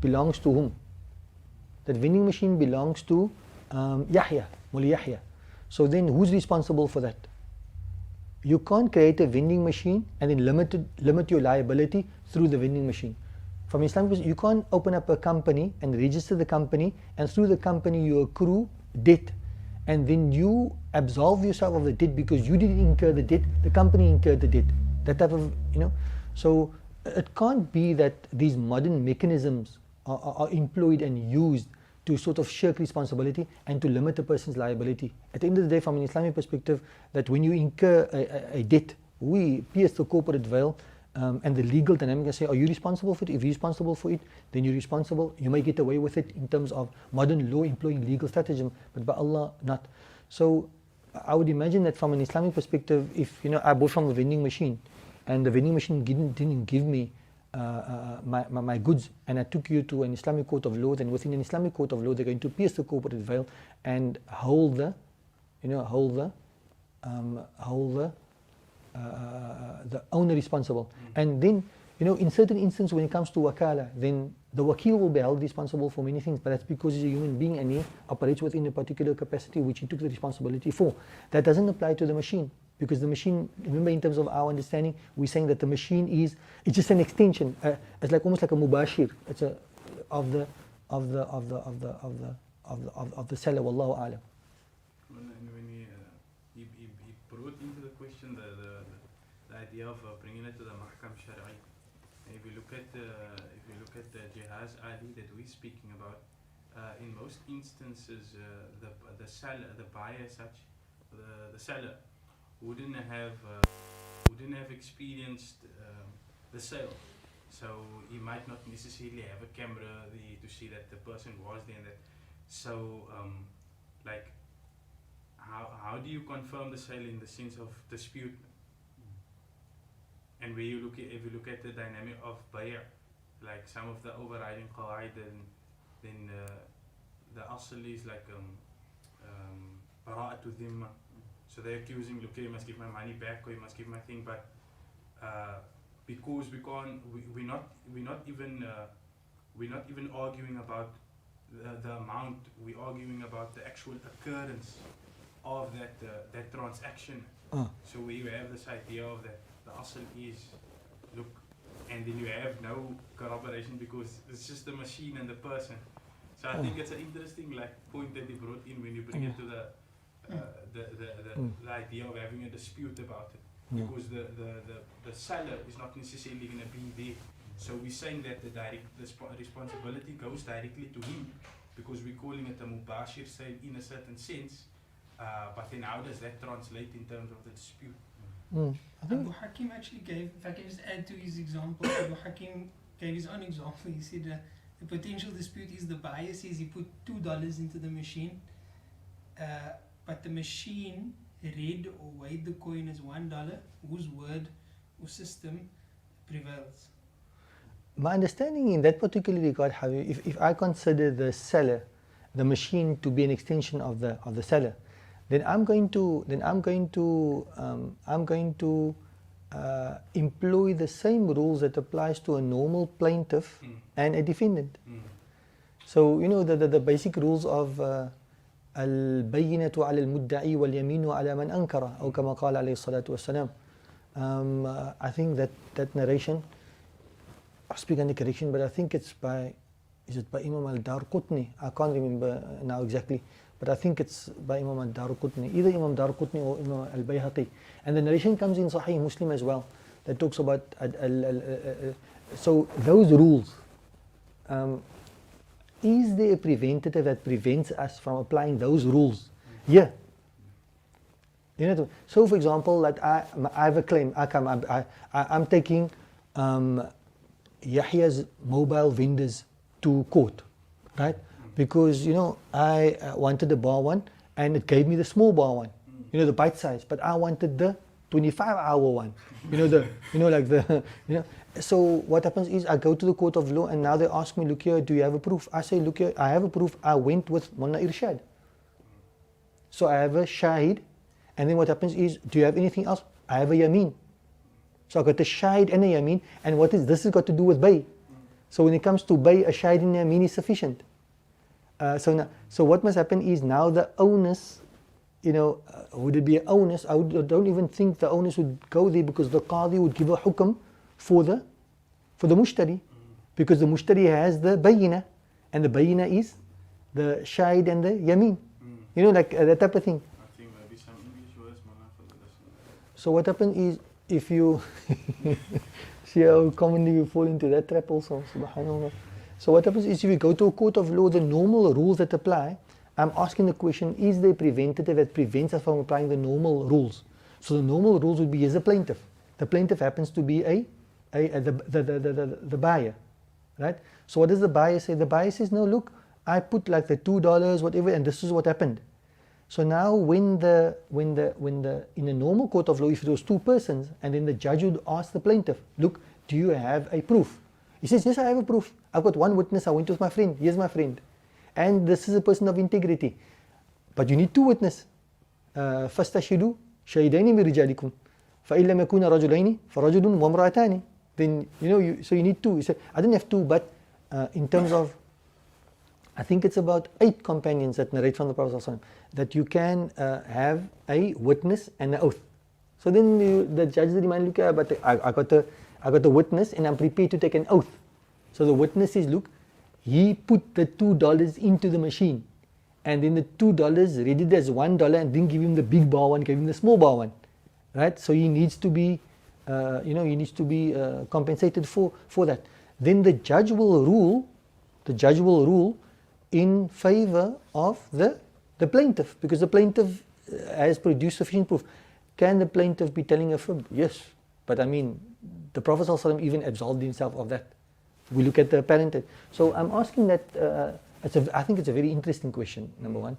belongs to whom? That vending machine belongs to Yahya, Muli Yahya. So then who's responsible for that? You can't create a vending machine and then limit your liability through the vending machine. From Islamic perspective, you can't open up a company and register the company, and through the company you accrue debt, and then you absolve yourself of the debt because you didn't incur the debt, the company incurred the debt. That type of, So it can't be that these modern mechanisms are employed and used to sort of shirk responsibility and to limit a person's liability. At the end of the day, from an Islamic perspective, that when you incur a debt, we pierce the corporate veil and the legal dynamic and say, are you responsible for it? If you're responsible for it, then you're responsible. You may get away with it in terms of modern law employing legal stratagem, but by Allah, not. So I would imagine that from an Islamic perspective, if I bought from a vending machine and the vending machine didn't give me my goods, and I took you to an Islamic court of law, then within an Islamic court of law they're going to pierce the corporate veil and hold the owner responsible. And then in certain instances, when it comes to wakala, then the wakil will be held responsible for many things, but that's because he's a human being and he operates within a particular capacity which he took the responsibility for. That doesn't apply to the machine, because the machine, remember, in terms of our understanding, we're saying that the machine it's just an extension. It's like almost like a mubashir. It's of the seller. Wallahu a'lam. When he brought into the question the idea of bringing it to the mahkam shari. If you look at the jihaz ali that we're speaking about, in most instances the seller, the buyer, the seller wouldn't have experienced the sale, so he might not necessarily have a camera to see that the person was there. And that, so like, how do you confirm the sale in the sense of dispute? And where if you look at the dynamic of buyer, like some of the overriding qawaid then the asl is like bara'atu dhimma. So they're accusing, look, you must give my money back or you must give my thing, but because we're not even arguing about the amount, we're arguing about the actual occurrence of that transaction. So we have this idea of that the asl is, look, and then you have no corroboration because it's just the machine and the person. So I think it's an interesting point that he brought in when you bring it to the idea of having a dispute about it, because the seller is not necessarily going to be there. So we're saying that the responsibility goes directly to him, because we're calling it a mubashir sale in a certain sense. But then how does that translate in terms of the dispute? Abu Hakim actually gave, if I can just add to his example, Abu Hakim gave his own example. He said the potential dispute is the buyer says he put $2 into the machine, but the machine read or weighed the coin as $1, whose word or system prevails. My understanding in that particular regard, if I consider the seller, the machine, to be an extension of the seller, then I'm going to employ the same rules that applies to a normal plaintiff and a defendant. So the basic rules of البينة على المدعي واليمين على من أنكر أو كما قال عليه الصلاة والسلام. I think that narration, I speak under correction, but I think it's by Imam al-Darqutni? I can't remember now exactly, but I think it's by Imam al-Darqutni, either Imam Darqutni or Imam al-Bayhaqi. And the narration comes in Sahih Muslim as well, that talks about so those rules. Is there a preventative that prevents us from applying those rules? Yeah. So for example, that I have a claim. I'm taking Yahya's mobile vendors to court, right? Because I wanted the bar one and it gave me the small bar one, the bite size, but I wanted the 25-hour one, So what happens is I go to the court of law and now they ask me, look here, do you have a proof? I say, look here, I have a proof. I went with Mullah Irshad. So I have a shahid, and then what happens is, do you have anything else? I have a yameen. So I got a shahid and a yameen, and this has got to do with bay. So when it comes to bay, a shahid and a yameen is sufficient. So what must happen is now the onus, would it be an onus? I don't even think the onus would go there, because the qadi would give a hukm for the mushtari, because the mushtari has the bayina, and the bayina is the shahid and the yameen. That type of thing. I think maybe some English words, for the listener. So what happens is, if you see how commonly you fall into that trap also, subhanAllah. So what happens is, if you go to a court of law, the normal rules that apply, I'm asking the question, is there a preventative that prevents us from applying the normal rules? So the normal rules would be as a plaintiff. The plaintiff happens to be the buyer, right? So what does the buyer say? The buyer says, no, look, I put like the $2, whatever, and this is what happened. So now when in a normal court of law, if it was two persons, and then the judge would ask the plaintiff, look, do you have a proof? He says, yes, I have a proof. I've got one witness. I went with my friend. Here's my friend. And this is a person of integrity. But you need two witnesses. فَاسْتَشْهِدُوا شَهِدَيْنِ مِنْ رِجَالِكُمْ فَإِنْ لَمْ يَكُونَ رَجُلَيْنِ فَرَجُلٌ وَامْرَأَتَانِ. Then, so you need two. He said, I don't have two, but in terms of, I think it's about 8 companions that narrate from the Prophet ﷺ, that you can have a witness and an oath. So then the judge demand, look, but I got a witness and I'm prepared to take an oath. So the witness says, look, he put the $2 into the machine, and then the $2 read it as $1 and didn't give him the big bar one, gave him the small bar one, right? So he needs to be, compensated for that. Then the judge will rule in favor of the plaintiff, because the plaintiff has produced sufficient proof. Can the plaintiff be telling a fib? Yes, but I mean, the Prophet ﷺ even absolved himself of that. We look at the parentage. So I'm asking that, I think it's a very interesting question, number one,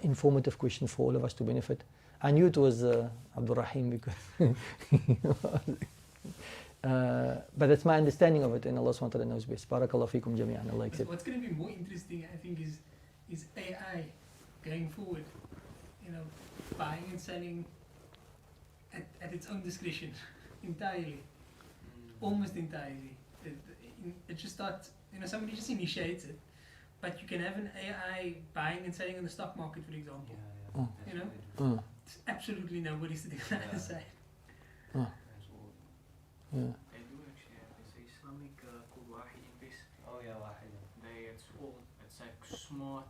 informative question for all of us to benefit. I knew it was Abdul Rahim because But that's my understanding of it, and Allah SWT knows best. Barakallahu feekum jami'an. Allah accept. What's going to be more interesting, I think, is AI going forward. You know, buying and selling at its own discretion, entirely, almost entirely. It just starts. You know, somebody just initiates it, but you can have an AI buying and selling on the stock market, for example. Yeah, Mm. that's You know? what it is. It's absolutely nobody sitting on the other side. That's all. Yeah. They do actually have this Islamic called Wahid Invest. Oh yeah, wahid. It's like smart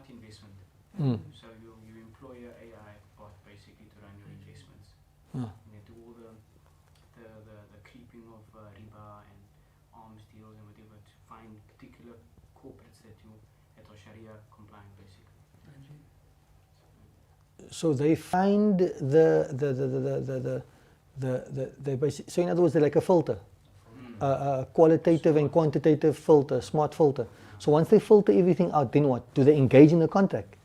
investment. Mm. So you employ your AI bot basically to run your investments. Ah. And they do all the creeping of riba and arms deals and whatever to find particular corporates that are Sharia compliant basically. So they find so in other words, they're like a filter, a qualitative and quantitative filter, smart filter. So once they filter everything out, then what? Do they engage in the contract?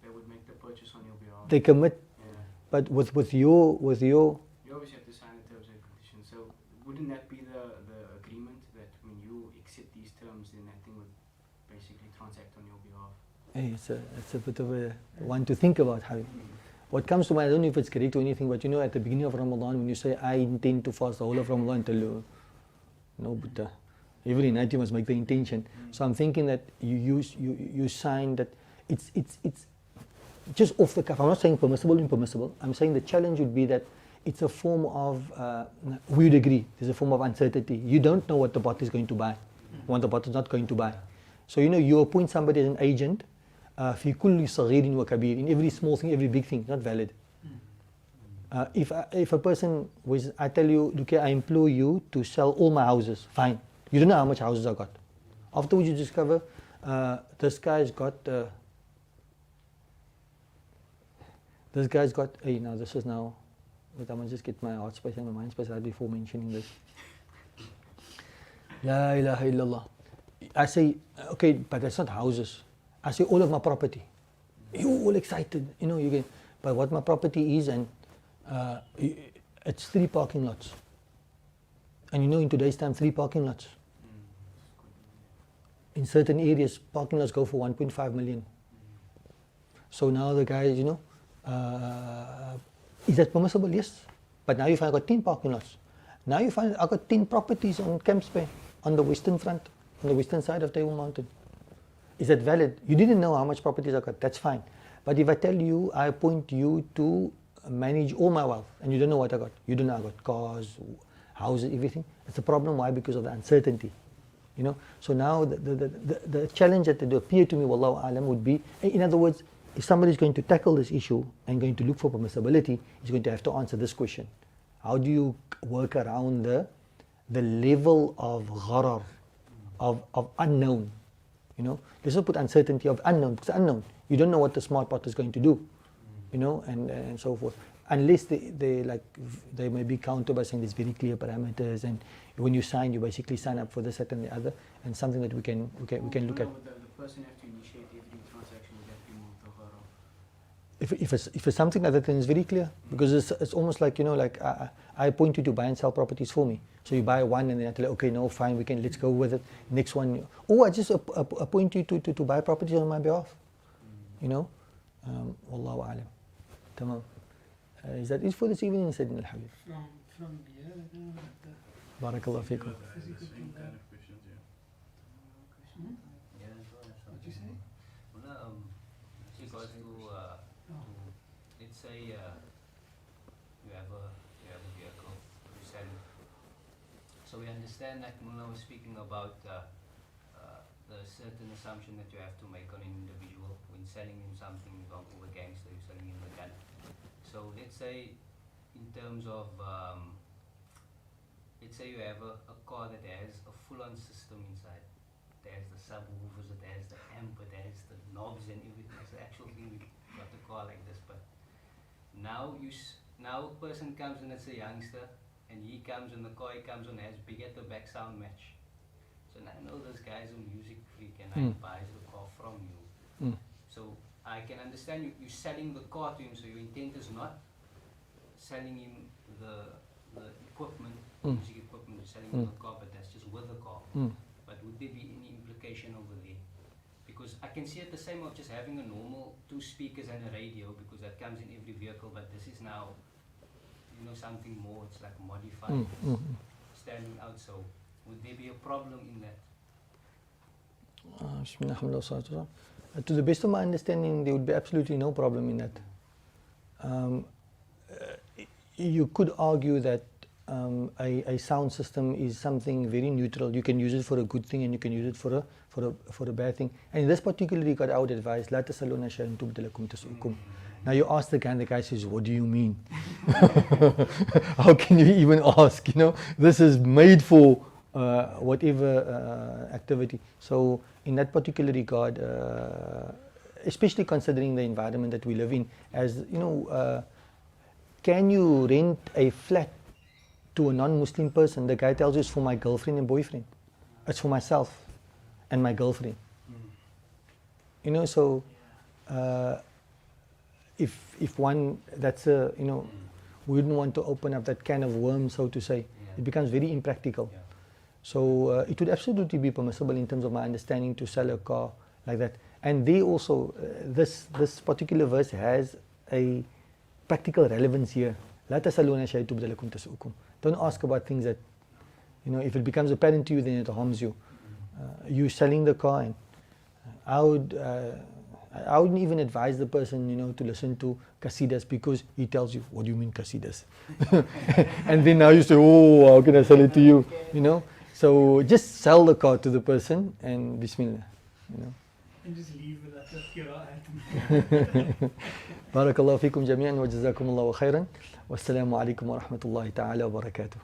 They would make the purchase on your behalf. They commit, Yeah. but with your You obviously have to sign the terms and conditions. So wouldn't that be the agreement that when you accept these terms, then that thing would basically transact on your behalf? hey, it's a bit of a one to think about. How what comes to mind, I don't know if it's correct or anything, but you know, at the beginning of Ramadan, when you say I intend to fast the whole of Ramadan till but every night you must make the intention. So I'm thinking that you sign that it's just off the cuff. I'm not saying permissible, impermissible. I'm saying the challenge would be that it's a form of we would agree. There's a form of uncertainty. You don't know what the bot is going to buy, what the bot is not going to buy. So you know, you appoint somebody as an agent. في كل صغير وكبير, in every small thing, every big thing, not valid. If a person was, I tell you, look, I employ you to sell all my houses, fine. You don't know how much houses I got. Afterwards you discover this guy's got hey, now this is now, but I'm gonna just get my heart space and my mind space right before mentioning this. La ilaha illallah. I say, okay, but that's not houses. I say all of my property. You all excited, you know, you get, but what my property is, and it's 3 parking lots. And you know, in today's time, 3 parking lots. In certain areas, parking lots go for 1.5 million. So now the guys, you know, is that permissible? Yes. But now you find I got 10 parking lots. Now you find I got 10 properties on Camps Bay, on the western front, on the western side of Table Mountain. Is that valid? You didn't know how much properties I got, that's fine. But if I tell you, I appoint you to manage all my wealth, and you don't know what I got. You don't know I got cars, houses, everything. It's a problem. Why? Because of the uncertainty. You know. So now the challenge that would appear to me, wallahu alam, would be, in other words, if somebody is going to tackle this issue and going to look for permissibility, he's going to have to answer this question: how do you work around the level of gharar, of unknown? You know, let's not put uncertainty of unknown, because unknown. You don't know what the smart bot is going to do, you know, and so forth. Unless they may be countered by saying there's very clear parameters, and when you sign, you basically sign up for this, that, and the other, and something that we can look at. The person has to initiate every transaction with that remove the gharar. If it's something like that, then it's very clear, because it's almost like, you know, like I appoint you to buy and sell properties for me. So you buy one, and then I tell you, okay, no, fine, let's go with it. Next one, or I just appoint you to buy properties on my behalf. You know, wallahu alam. Tamam. Is that it for this evening, Sayyidina al-Habib? From here, I don't know what the Barakallah fikum. The same kind of questions, yeah. Yeah, sure, that's What you say? Well, you got to let's say you have a vehicle, you sell it. So we understand that Mullah was speaking about the certain assumption that you have to make on an individual when selling him something. You don't call the gangster, you're selling him the gun. So let's say in terms of let's say you have a car that has a full-on system inside. It has the subwoofers, it has the amp, it has the knobs and everything. It's the actual thing. We got a car like this, but now now a person comes and it's a youngster, and he comes and the car he comes on has big at the back sound match. So now I know this guy's a music freak and I buys the car from you. So I can understand you selling the car to him, so your intent is not selling him the equipment, music equipment, you're selling the car, but that's just with the car. But would there be any implication over there? Because I can see it the same of just having a normal 2 speakers and a radio, because that comes in every vehicle, but this is now, you know, something more, it's like modified, it's standing out. So would there be a problem in that? Bismillah, alhamdulillah, salatu wassalam. To the best of my understanding, there would be absolutely no problem in that. You could argue that a sound system is something very neutral. You can use it for a good thing and you can use it for a bad thing. And in this particular regard, I would advise, لا تسألون شيئا تبد لكم تسؤكم. Now you ask the guy and the guy says, what do you mean? How can you even ask? You know, this is made for whatever activity. So in that particular regard, especially considering the environment that we live in, as you know, can you rent a flat to a non-Muslim person? The guy tells you it's for my girlfriend and boyfriend. It's for myself and my girlfriend. You know, so if one, that's a, you know, we wouldn't want to open up that can of worms, so to say. It becomes very impractical. So it would absolutely be permissible in terms of my understanding to sell a car like that. And they also, this particular verse has a practical relevance here. لا تسألون شيئا تبد لكم تسؤكم. Don't ask about things that, you know, if it becomes apparent to you, then it harms you. You're selling the car, and I wouldn't even advise the person, you know, to listen to qasidas, because he tells you, what do you mean qasidas? And then now you say, oh, how can I sell it to you? You know, so just sell the car to the person and Bismillah, you know. And just leave without the qira'at. بارك الله فيكم جميعا وجزاكم الله خيرا والسلام عليكم ورحمة الله تعالى وبركاته.